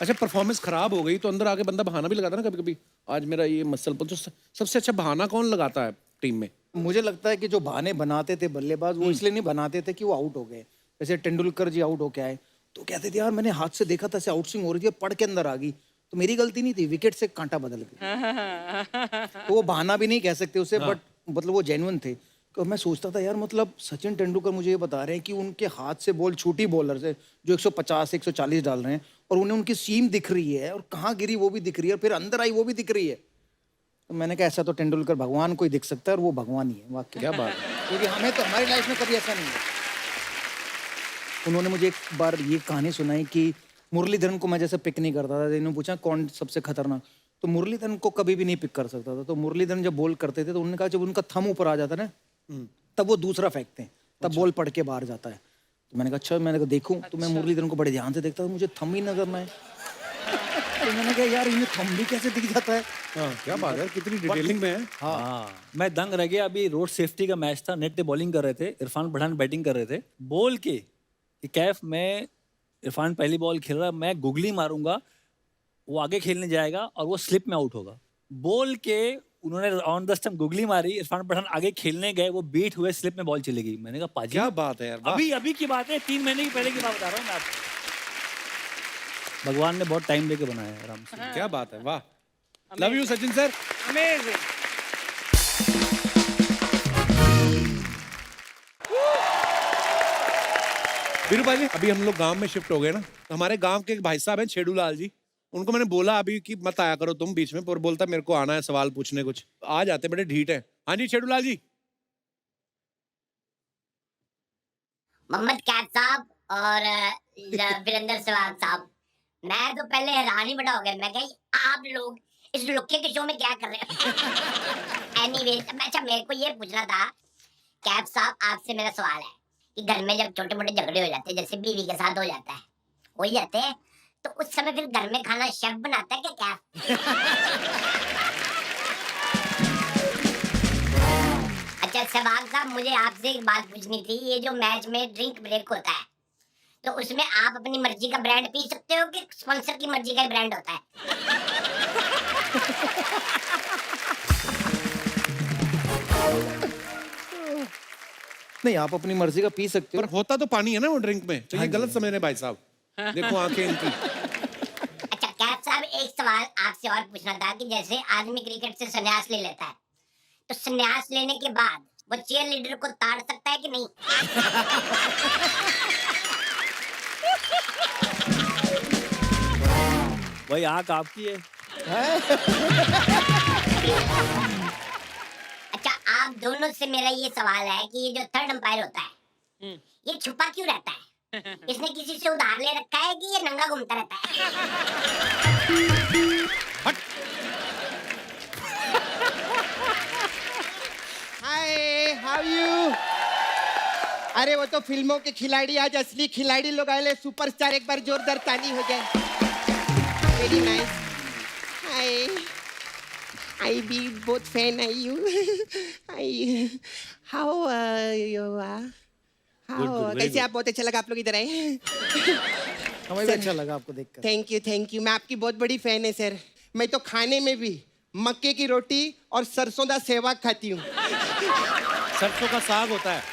अच्छा परफॉर्मेंस खराब हो गई तो अंदर आके बंदा बहाना भी लगाता है ना कभी कभी, आज मेरा ये मसल पर। तो सबसे अच्छा बहाना कौन लगाता है टीम में? मुझे लगता है कि जो बहाने बनाते थे बल्लेबाज वो इसलिए नहीं बनाते थे कि वो आउट हो गए। जैसे तेंदुलकर जी आउट होके आए तो कहते थे यार मैंने हाथ से देखा था ऐसे आउट स्विंग हो रही थी, पड़ के अंदर आ गई, तो मेरी गलती नहीं थी, विकेट से कांटा बदल गया। तो वो बहाना भी नहीं कह सकते उसे, बट मतलब वो जेन्युइन थे। तो मैं सोचता था यार मतलब सचिन तेंदुलकर मुझे ये बता रहे हैं कि उनके हाथ से बॉल छोटी बॉलर से जो 150 140 डाल रहे हैं और उन्हें उनकी सीम दिख रही है और कहाँ गिरी वो भी दिख रही है और फिर अंदर आई वो भी दिख रही है। तो मैंने कहा ऐसा तो तेंदुलकर भगवान को ही दिख सकता है और वो भगवान ही है। वाकई क्या बात है। क्योंकि हमें तो हमारी लाइफ में कभी ऐसा नहीं है। उन्होंने मुझे एक बार ये कहानी सुनाई कि मुरलीधरन को मैं जैसे पिक नहीं करता था, इन्होंने पूछा कौन सबसे खतरनाक, तो मुरलीधरन को कभी भी नहीं पिक कर सकता था। तो मुरलीधरन जब बॉल करते थे तो उन्होंने कहा जब उनका थंब ऊपर आ जाता ना तब वो दूसरा फेंकते हैं, तब बॉल पड़ के बाहर जाता है। तो मैंने कहा अच्छा, मैंने कहा देखूं। तो मैं मुरलीधरन को बड़े ध्यान से देखता था, मुझे थंब ही नजर ना आए। तो मैंने कहा यार इन्हें थंब भी कैसे दिख जाता है। हाँ क्या बात है, कितनी डिटेलिंग में है। हाँ मैं दंग रह गया। अभी रोड सेफ्टी का मैच था, नेट पे बॉलिंग कर रहे थे, इरफान पठान बैटिंग कर रहे थे। बॉल के कैफ में इरफान पहली बॉल खेल रहा, मैं गुगली मारूंगा, वो आगे खेलने जाएगा और वो स्लिप में आउट होगा। बॉल के उन्होंने ऑन द स्टंप गुगली मारी, इरफान पठान आगे खेलने गए, वो बीट हुए, स्लिप में बॉल चली गई। मैंने कहा पाजी क्या बात है यार, वाह। अभी की बात है, 3 महीने की पहले की बात बता रहा हूँ मैं आपको। भगवान ने बहुत टाइम लेके बनाया है आराम से। क्या बात है, वाह। Love you Sachin sir. Amazing. Biru भाई अभी हम लोग गांव में शिफ्ट हो गए ना, तो हमारे गांव के एक भाई साहब हैं छेड़ू लाल जी, उनको मैंने बोला अभी कि मत आया करो तुम बीच में, पर बोलता मेरे को आना है सवाल पूछने कुछ। आ जाते, बड़े ढीठ है। हाँ जी छेड़ू लाल जी। मोहम्मद कैफ साहब और वीरेंद्र सहवाग साहब, मैं तो पहले हैरान ही बड़ा हो गया। मैं कहा आप लोग इस लुक्के के शो में क्या कर रहे हो। एनीवेज, अच्छा मेरे को ये पूछना था कैफ साहब, आपसे मेरा सवाल है कि घर में जब छोटे मोटे झगड़े हो जाते हैं, जैसे बीवी के साथ हो जाता है, हो ही जाते हैं, तो उस समय फिर घर में खाना शेफ बनाता है क्या कैफ? अच्छा सहवाग साहब, मुझे आपसे एक बात पूछनी थी। ये जो मैच में ड्रिंक ब्रेक होता है तो उसमें आप अपनी मर्जी का ब्रांड पी सकते हो कि स्पॉन्सर की मर्जी का ब्रांड होता है? नहीं, आप अपनी मर्जी का पी सकते पर हो। होता तो पानी है ना वो ड्रिंक में, तो ये गलत समझ रहे भाई साहब। देखो आंखें इनकी। अच्छा कैफ साहब, एक सवाल आपसे और पूछना था कि जैसे आदमी क्रिकेट से संन्यास ले लेता है, तो संन्यास लेने के बाद वो चीयर लीडर को ताड़ सकता है कि नहीं? भाई आँख आपकी है। अच्छा आप दोनों से मेरा ये सवाल है कि ये जो थर्ड अंपायर होता है, ये छुपा क्यों रहता है? इसने किसी से उधार ले रखा है कि ये नंगा घूमता रहता है? हाय, हाउ यू? अरे वो तो फिल्मों के खिलाड़ी, आज असली खिलाड़ी लोग आए। सुपरस्टार एक बार जोरदार ताली हो जाए। Very nice. Hi, I be बहुत fan I you. I how you Good, good, how very कैसे good. आप? बहुत अच्छा लगा आप लोग इधर आए। हमें भी अच्छा लगा आपको देखकर। Thank you. मैं आपकी बहुत बड़ी फैन है सर। मैं तो खाने में भी मक्के की रोटी और सरसों दा सेवाग खाती हूँ। सरसों का साग होता है।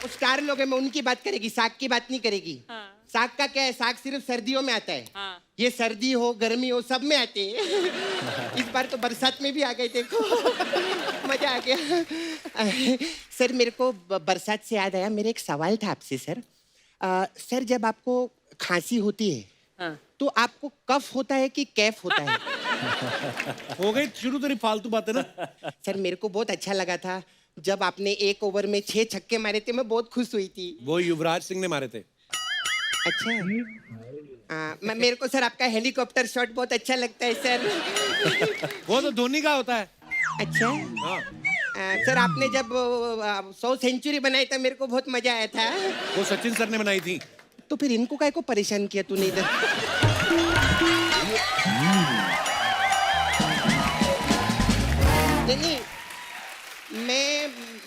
वो स्टार लोग हैं, मैं उनकी बात करेगी, साग की बात नहीं करेगी। साग का क्या है, साग सिर्फ सर्दियों में आता है। ये सर्दी हो गर्मी हो सब में आते हैं। इस बार तो बरसात में भी आ गए, देखो मजा आ गया। सर मेरे को बरसात से याद आया, मेरा एक सवाल था आपसे सर। सर जब आपको खांसी होती है तो आपको कफ होता है कि कैफ होता है? हो गई शुरू तेरी फालतू बातें ना। सर मेरे को बहुत अच्छा लगा था जब आपने एक ओवर में 6 छक्के मारे थे, मैं बहुत खुश हुई थी। वो युवराज सिंह ने मारे थे। अच्छा मेरे को सर आपका हेलीकॉप्टर शॉट बहुत अच्छा लगता है सर। वो तो धोनी का होता है। अच्छा हाँ, सर आपने जब 100 सेंचुरी बनाई था मेरे को बहुत मजा आया था। वो सचिन सर ने बनाई थी। तो फिर इनको काय को परेशान किया तूने इधर? नहीं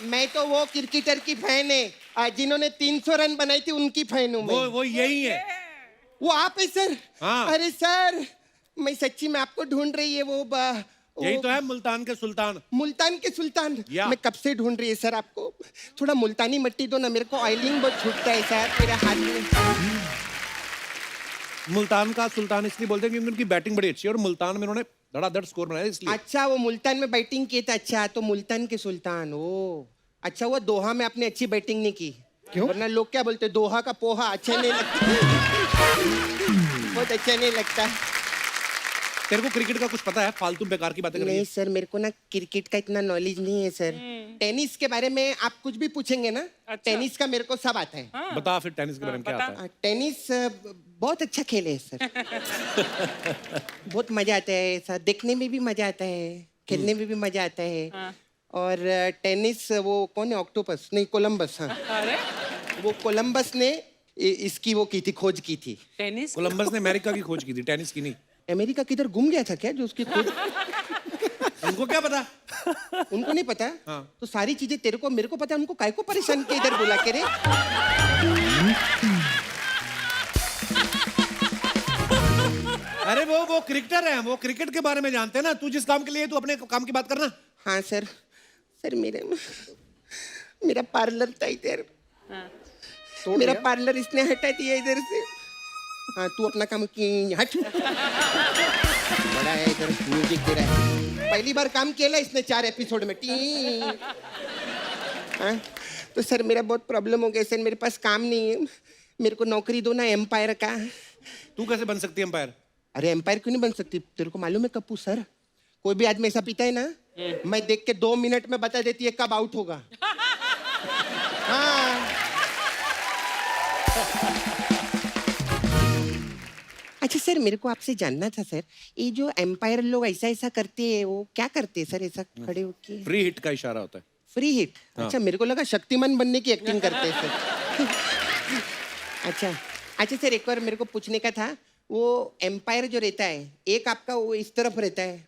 मैं तो वो क्रिकेटर की फैन है जिन्होंने 300 रन बनाई थी, उनकी फैन हूँ मैं। वो यही है। वो आप है सर? हाँ। अरे सर मैं सच्ची में आपको ढूंढ रही है वो यही तो है मुल्तान के सुल्तान। मुल्तान के सुल्तान। या। मैं कब से ढूंढ रही है सर आपको। थोड़ा मुल्तानी मिट्टी दो ना, मेरे को ऑयलिंग बहुत छूटता है सर मेरे हाथ में। मुल्तान का सुल्तान इसलिए बोलते हैं क्योंकि उनकी बैटिंग बड़ी अच्छी है और मुल्तान में उन्होंने धड़ाधड़ स्कोर बनाया इसलिए। अच्छा वो मुल्तान में बैटिंग की था। अच्छा तो मुल्तान के सुल्तान। ओ अच्छा, वो दोहा में आपने अच्छी बैटिंग नहीं की। क्यों? वरना लोग क्या बोलते, दोहा का पोहा अच्छा नहीं लगता। बहुत अच्छा नहीं लगता। तेरे को क्रिकेट का कुछ पता है? फालतू बेकार की बातें कर रही नहीं है। सर मेरे को ना क्रिकेट का इतना नॉलेज नहीं है सर। टेनिस के बारे में आप कुछ भी पूछेंगे ना, टेनिस का मेरे को सब आता है। बता फिर टेनिस के बारे में क्या आता है? टेनिस बहुत अच्छा खेल है सर। बहुत मजा आता है, ऐसा देखने में भी मजा आता है, खेलने में भी मजा आता है। और टेनिस वो कौन है, ऑक्टोपस नहीं कोलंबस। हाँ अरे वो कोलंबस ने इसकी वो की थी, खोज की थी। टेनिस कोलंबस ने अमेरिका की खोज की थी, टेनिस की नहीं। अमेरिका किधर गुम गया था क्या जो उसकी खोज? उनको क्या पता? उनको नहीं पता। हाँ। तो सारी चीजें तेरे को मेरे को पता है, उनको काय को परेशान किया इधर बुला के रे? अरे वो क्रिकेटर है, वो क्रिकेट के बारे में जानते हैं ना। तू जिस काम के लिए तू अपने काम की बात करना। हाँ सर। सर मेरा पार्लर था इधर, मेरा पार्लर इसने हटा दिया इधर से। हाँ तू अपना काम की हट। बड़ा है इधर, म्यूजिक दे रहा है। पहली बार काम किया इसने 4 एपिसोड में। हाँ तो सर मेरा बहुत प्रॉब्लम हो गया सर, मेरे पास काम नहीं है, मेरे को नौकरी दो ना एम्पायर का। तू कैसे बन सकती है अंपायर? अरे एम्पायर क्यों नहीं बन सकती? तेरे को मालूम है कप्पू सर, कोई भी आदमी ऐसा पीता है ना, मैं देख के 2 मिनट में बता देती है कब आउट होगा। हाँ अच्छा सर मेरे को आपसे जानना था सर, ये जो एम्पायर लोग ऐसा ऐसा करते हैं वो क्या करते हैं सर ऐसा खड़े होके? फ्री हिट का इशारा होता है। Free hit? अच्छा मेरे को लगा शक्तिमान बनने की एक्टिंग करते हैं सर। अच्छा सर एक बार मेरे को पूछने का था, वो एम्पायर जो रहता है एक आपका वो इस तरफ रहता है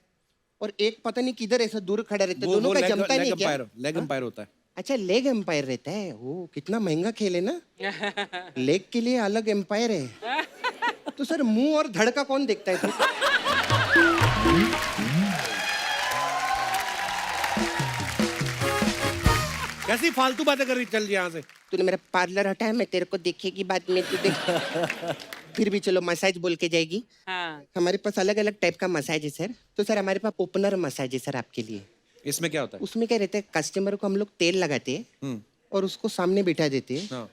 और एक पता नहीं किधर ऐसा दूर खड़ा रहता है, दोनों का जमता नहीं क्या? लेग अंपायर होता है। अच्छा लेग एम्पायर रहता है। वो कितना महंगा खेल है ना, लेग के लिए अलग एम्पायर है। तो सर मुंह और धड़ का कौन देखता है फिर? वैसे ही फालतू बातें कर रही, चल यहाँ से। तूने मेरा पार्लर हटाया, मैं तेरे को देखेगी बाद में, तू देख। फिर भी चलो मसाज बोल के जाएगी। हाँ हमारे पास अलग अलग टाइप का मसाज है सर। तो सर हमारे पास ओपनर मसाज है सर आपके लिए। इसमें क्या होता है? उसमें क्या रहता है, कस्टमर को हम लोग तेल लगाते हैं और उसको सामने बिठा देते हैं हाँ।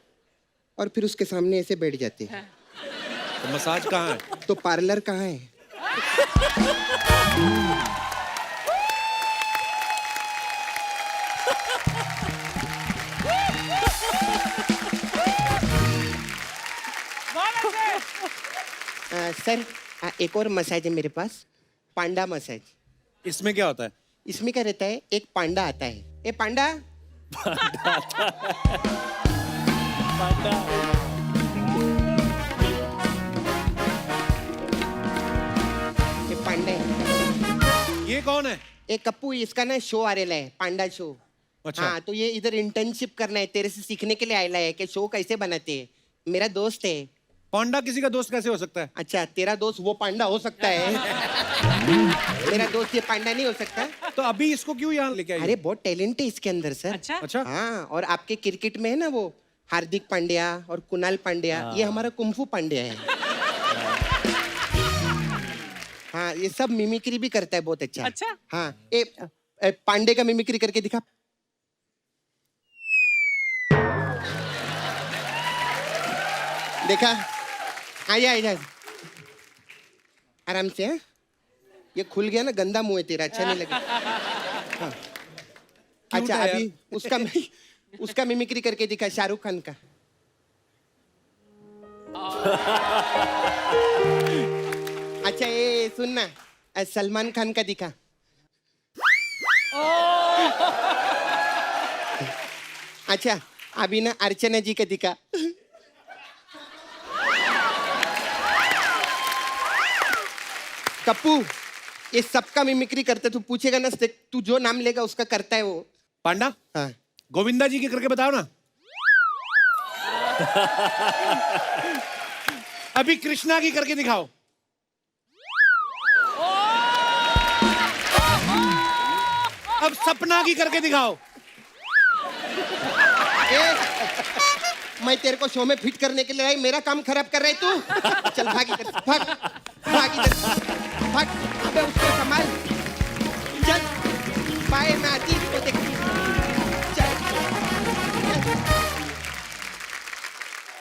और फिर उसके सामने ऐसे बैठ जाते हैं। तो मसाज कहाँ है? तो पार्लर कहाँ है? सर एक और मसाज है मेरे पास, पांडा मसाज। इसमें क्या होता है? इसमें क्या रहता है, एक पांडा आता है। ए पांडा, ये पांडा है। ये कौन है? एक कप्पू, इसका ना शो आ रहा है, पांडा शो। अच्छा। हाँ, तो ये इधर इंटर्नशिप करना है, तेरे से सीखने के लिए आयला है कि शो कैसे बनाते हैं। मेरा दोस्त है। पांडा किसी का दोस्त कैसे हो सकता है? अच्छा, तेरा दोस्त वो पांडा हो सकता है। मेरा दोस्त ये पांडा नहीं हो सकता। तो अभी इसको क्यों यहाँ लेके आई? अरे बहुत टैलेंट है इसके अंदर सर। अच्छा अच्छा। हाँ, और आपके क्रिकेट में है ना वो हार्दिक पांड्या और कुणाल पांड्या, ये हमारा कुंफू पांड्या है। हाँ, ये सब मिमिक्री भी करता है बहुत अच्छा। अच्छा। हाँ, पांडे का मिमिक्री करके दिखा। देखा? आया आया, आराम से। हाँ, ये खुल गया ना, गंदा मुंह है तेरा, अच्छा नहीं लगे। हाँ। अच्छा, है अभी उसका मिमिक्री करके दिखा, शाहरुख खान का। अच्छा, ये सुन ना, सलमान खान का दिखा। अच्छा, अभी ना अर्चना जी का दिखा। कप्पू, ये सबका मिमिक्री करते, तू पूछेगा ना, तू जो नाम लेगा उसका करता है वो। पांडा, हाँ। गोविंदा जी के करके बताओ ना। अभी कृष्णा की करके दिखाओ। अब सपना की करके दिखाओ। मैं तेरे को शो में फिट करने के लिए आई, मेरा काम खराब कर रहा है तू। चल भाग इधर, भाग भाग इधर, भाग। अबे उसको संभाल, चल। बाय, मैं आती इसको देखती। चल।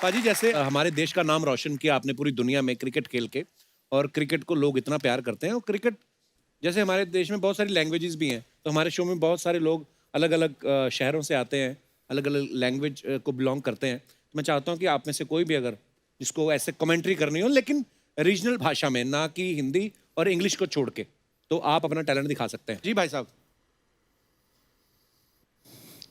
पाजी, जैसे हमारे देश का नाम रोशन किया आपने पूरी दुनिया में क्रिकेट खेल के, और क्रिकेट को लोग इतना प्यार करते हैं, और क्रिकेट जैसे हमारे देश में बहुत सारी लैंग्वेजेस भी हैं, तो हमारे शो में बहुत सारे लोग अलग अलग शहरों से आते हैं, अलग अलग लैंग्वेज को बिलोंग करते हैं। तो मैं चाहता हूँ कि आप में से कोई भी अगर जिसको ऐसे कमेंट्री करनी हो, लेकिन रीजनल भाषा में, ना कि हिंदी और इंग्लिश को छोड़ के, तो आप अपना टैलेंट दिखा सकते हैं। जी भाई साहब।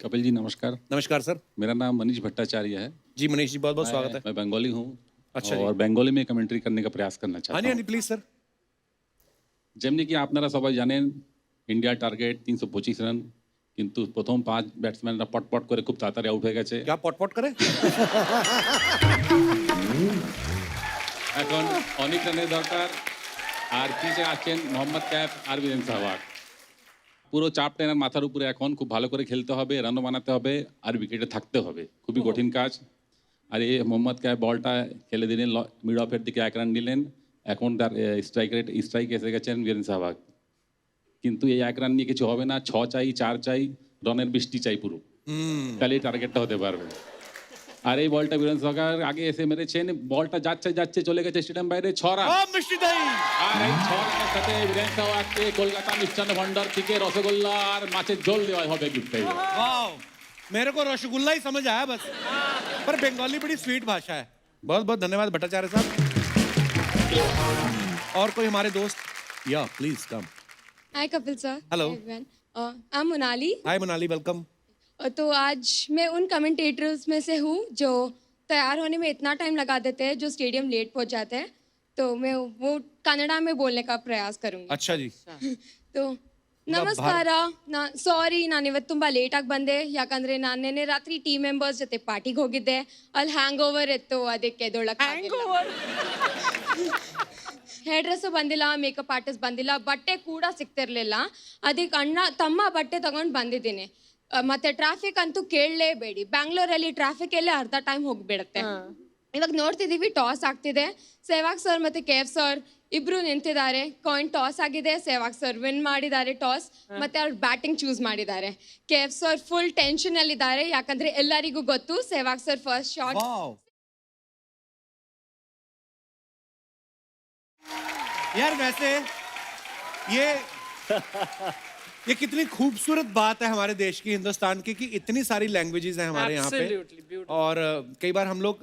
कपिल जी नमस्कार। नमस्कार सर। मेरा नाम मनीष भट्टाचार्य है। जी मनीष जी, बहुत बहुत स्वागत है। मैं बंगाली हूँ। अच्छा जी। और बंगाली में कमेंट्री करने का प्रयास करना हाँ चाहता जी, हूँ। हाँ जी, प्लीज सर। যেমনি কি আপনারা সবাই জানেন ইন্ডিয়ার টার্গেট 325 রান, কিন্তু প্রথম 5 ব্যাটসম্যানরা পটপট করে খুব তাড়াতাড়ি আউট হয়ে গেছে। क्या पट करे? এখন অনেক রানের দরকার, আর পিছে আছেন মোহাম্মদ ক্যাফ আর বীরেন সেহবাগ। পুরো চাপ টেনার মাথার উপরে এখন খুব ভালো করে খেলতে হবে, রানও বানাতে হবে, আর উইকেটে থাকতে হবে। খুবই কঠিন কাজ। আর এই মোহাম্মদ ক্যাফ বলটা খেলে দিলেন মিড অফের দিকে 1 রান নিলেন। এখন তার স্ট্রাইক এসে গেছেন বীরেন সেহবাগ। কিন্তু এই 1 রান নিয়ে কিছু হবে না, 6 চাই, 4 চাই, রানের বৃষ্টি চাই পুরো, তাহলে এই টার্গেটটা হতে পারবে। আর এই বলটা বীরেন সেহবাগ আগে এসে মেরেছেন, বলটা যাচ্ছে যাচ্ছে চলে গেছে স্টেডিয়াম বাইরে, 6 রান। আর এই 6 রানের সাথে বীরেন সেহবাগকে কলকাতা মিষ্টান্ন ভান্ডার থেকে রসগোল্লা আর মাছের ঝোল দেওয়া হবে गिफ्ट। वाह, मेरे को रसगुल्ला ही समझ आया बस, पर बंगाली बड़ी स्वीट भाषा है। बहुत बहुत धन्यवाद भट्टाचार्य साहब। और कोई हमारे दोस्त? या please come. Hi Kapil sir. Hello. I am Monali. Hi Monali, welcome. तो आज मैं उन कमेंटेटर्स में से हूँ जो तैयार होने में इतना टाइम लगा देते हैं, जो स्टेडियम लेट पहुँच जाते हैं। तो मैं वो कन्नड़ा में बोलने का प्रयास करूँगी। अच्छा जी। तो ನಮಸ್ಕಾರ. ಸಾರಿ, ನಾನು ಇವತ್ತು ತುಂಬ ಲೇಟಾಗಿ ಬಂದೆ, ಯಾಕಂದರೆ ನಾನು ನೆನ್ನೆ ರಾತ್ರಿ ಟೀಮ್ ಮೆಂಬರ್ಸ್ ಜೊತೆ ಪಾರ್ಟಿಗೆ ಹೋಗಿದ್ದೆ. ಅಲ್ಲಿ ಹ್ಯಾಂಗ್ ಓವರ್ ಇತ್ತು, ಅದಕ್ಕೆ ಎದ್ದೊಳಕ್ಕೆ ಹೇರ್ ಡ್ರೆಸ್ಸು ಬಂದಿಲ್ಲ, ಮೇಕಪ್ ಆರ್ಟಿಸ್ಟ್ ಬಂದಿಲ್ಲ, ಬಟ್ಟೆ ಕೂಡ ಸಿಗ್ತಿರ್ಲಿಲ್ಲ. ಅದಕ್ಕೆ ತಮ್ಮ ಬಟ್ಟೆ ತಗೊಂಡು ಬಂದಿದ್ದೀನಿ. ಮತ್ತೆ ಟ್ರಾಫಿಕ್ ಅಂತೂ ಕೇಳಲೇಬೇಡಿ. ಬ್ಯಾಂಗ್ಳೂರಲ್ಲಿ ಟ್ರಾಫಿಕ್ ಎಲ್ಲೇ ಅರ್ಧ ಟೈಮ್ ಹೋಗ್ಬಿಡುತ್ತೆ. ಇವಾಗ ನೋಡ್ತಿದೀವಿ ಟಾಸ್ ಆಗ್ತಿದೆ. ಸೆಹ್ವಾಗ್ ಸರ್ ಮತ್ತೆ KF ಸರ್ ಇಬ್ರು ನಿಂತಿದ್ದಾರೆ. ಕಾಯಿನ್ ಟಾಸ್ ಆಗಿದೆ, ಸೆಹ್ವಾಗ್ ಸರ್ ವಿನ್ ಮಾಡಿದ್ದಾರೆ ಟಾಸ್, ಮತ್ತೆ ಅವ್ರು ಬ್ಯಾಟಿಂಗ್ ಚೂಸ್ ಮಾಡಿದ್ದಾರೆ. KF ಸರ್ ಫುಲ್ ಟೆನ್ಷನ್ ಅಲ್ಲಿ ಇದ್ದಾರೆ, ಯಾಕಂದ್ರೆ ಎಲ್ಲರಿಗೂ ಗೊತ್ತು ಸೆಹ್ವಾಗ್ ಸರ್ ಫಸ್ಟ್ ಶಾಟ್. यार वैसे ये कितनी खूबसूरत बात है हमारे देश की, हिंदुस्तान की, कि इतनी सारी लैंग्वेजेस हैं हमारे यहाँ पे. Absolutely beautiful. और कई बार हम लोग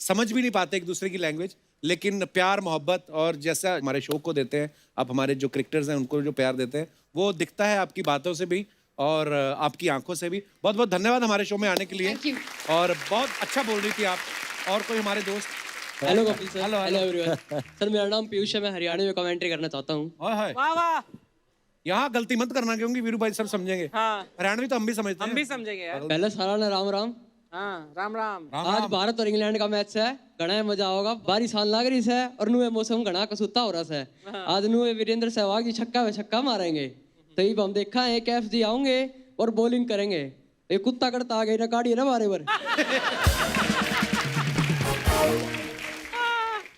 समझ भी नहीं पाते एक दूसरे की लैंग्वेज, लेकिन प्यार मोहब्बत और जैसा हमारे शो को देते हैं आप, हमारे जो क्रिकेटर्स हैं उनको जो प्यार देते हैं, वो दिखता है आपकी बातों से भी और आपकी आंखों से भी. बहुत बहुत धन्यवाद हमारे शो में आने के लिए. Thank you. और बहुत अच्छा बोल रही थी आप. और कोई हमारे दोस्त? Hello Kapil sir. Hello, hello hello. Everyone. Sir मेरा नाम पीयूष है, मैं हरियाणा में कमेंट्री करना चाहता हूँ. हाय हाय. वाह वाह. यहाँ गलती मत करना क्योंकि वीरू भाई सब समझेंगे. हाँ, हरियाणवी तो हम भी समझते हम हैं. भी समझेंगे यार. पहले सारा ने राम राम. हाँ, राम राम. आज भारत और इंग्लैंड का मैच है, घना मजा होगा. बारिश आने लग रही है और नुए मौसम घना कसूता हो रहा है. आज नुए वीरेंद्र सहवाग जी छक्का पे छक्का मारेंगे. तो ये हम देखा है KF जी आएंगे और बॉलिंग करेंगे. ये कुत्ता करता आ गई ना काढ़ी ना बारे बार.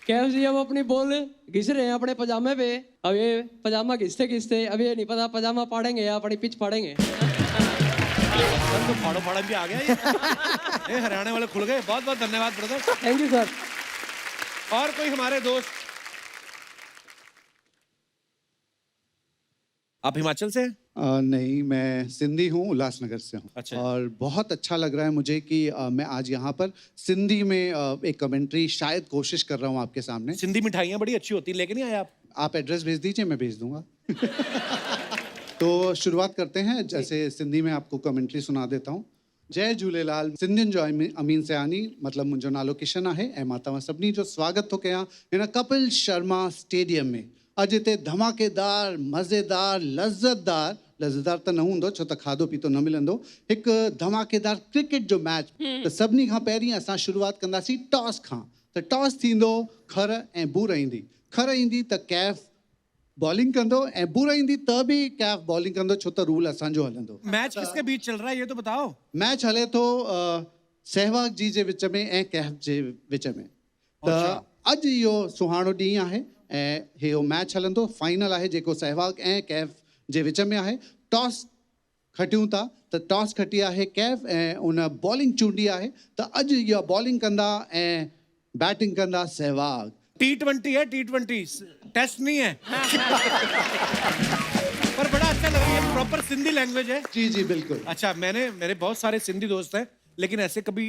KF जी अब अपनी बॉल घिस रहे हैं अपने पजामे पे. अब ये पजामा घिसते घिसते अब ये नहीं पता पजामा फाड़ेंगे या अपनी पिच फाड़ेंगे. सर तो फाड़ो फाड़ा भी आ गया ये हरियाणा वाले खुल गए. बहुत बहुत धन्यवाद ब्रदर. Thank you sir. और कोई हमारे दोस्त? आप हिमाचल से हैं? नहीं, मैं सिंधी हूँ, उल्लासनगर से हूँ. अच्छा. और बहुत अच्छा लग रहा है मुझे कि मैं आज यहाँ पर सिंधी में एक कमेंट्री शायद कोशिश कर रहा हूँ आपके सामने. सिंधी मिठाइयाँ बड़ी अच्छी होती है, लेके नहीं आए आप? आप एड्रेस भेज दीजिए, मैं भेज दूंगा. तो शुरुआत करते हैं. जैसे सिंधी में आपको कमेंट्री सुना देता हूँ. जय झूलेलाल. सिंधियुनि जो अमीन सयानी मतलब मुंहिंजो नालो किशन आहे ऐं मां तव्हां सभिनी जो स्वागत थो कयां हिन कपिल शर्मा स्टेडियम में. अॼु हिते धमाकेदार मज़ेदार लज़्ज़तदार त न हूंदो छो त खाधो पीतो न मिलंदो, हिकु धमाकेदार क्रिकेट जो मैच. त सभिनी खां पहिरीं असां शुरूआत कंदासीं टॉस खां. त टॉस थींदो खर ऐं बूर ईंदी. खर ईंदी त KF बॉलिंग कंदो ऐं बूर ईंदी त बि KF बॉलिंग कंदो छो त रूल असांजो हलंदो. मैच किसके बीच चल रहा है ये तो बताओ. मैच हले थो सहवाग जी जे विच में ऐं KF जे विच में. त अॼु इहो सुहाणो ॾींहुं आहे ऐं इहो मैच हलंदो. फाइनल आहे जेको सहवाग ऐं KF जे विच में आहे. टॉस खटियूं था त टॉस खटी आहे KF ऐं उन बॉलिंग चूंडी आहे. त अॼु इहा बॉलिंग कंदा ऐं बैटिंग कंदा सहवाग. T20 है, T20 टेस्ट नहीं है. पर बड़ा अच्छा लग रहा है. प्रॉपर सिंधी लैंग्वेज है. जी जी बिल्कुल. अच्छा, मेरे बहुत सारे सिंधी दोस्त हैं, लेकिन ऐसे कभी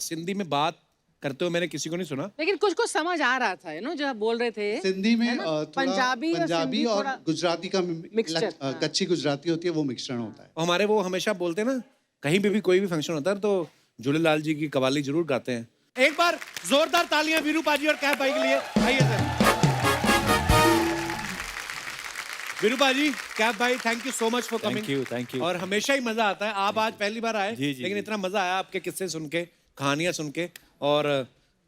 सिंधी में बात करते हुए मैंने किसी को नहीं सुना. लेकिन कुछ कुछ समझ आ रहा था, यू नो, जो आप बोल रहे थे. सिंधी में थोड़ा पंजाबी और सिंधी और थोड़ा गुजराती का मिक्सचर. कच्ची गुजराती होती है, वो मिक्सचर होता है. हमारे वो हमेशा बोलते हैं ना, कहीं भी कोई भी फंक्शन होता है तो झूलेलाल जी की कवाली जरूर गाते हैं. एक बार जोरदार तालियां वीरू पाजी और KF भाई के लिए. आइए सर. वीरू पाजी, KF भाई, thank you so much for coming. Thank you. और हमेशा ही मजा आता है. आप आज पहली बार आए, जी, जी, लेकिन जी. इतना मजा आया आपके किस्से सुन के, कहानियां सुन के. और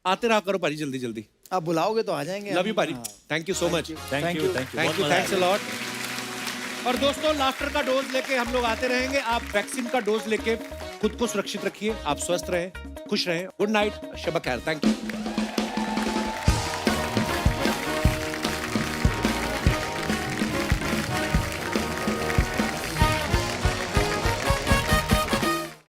आते रहा करो पाजी जल्दी जल्दी. आप बुलाओगे तो आ जाएंगे. लव यू पाजी. Thank you so much. Thank you. Thank you. Thanks a lot. और दोस्तों, लाफ्टर का डोज लेके हम लोग आते रहेंगे. आप वैक्सीन का डोज लेके खुद को सुरक्षित रखिए. आप स्वस्थ रहें, खुश रहें. गुड नाइट, शब खैर. Thank you.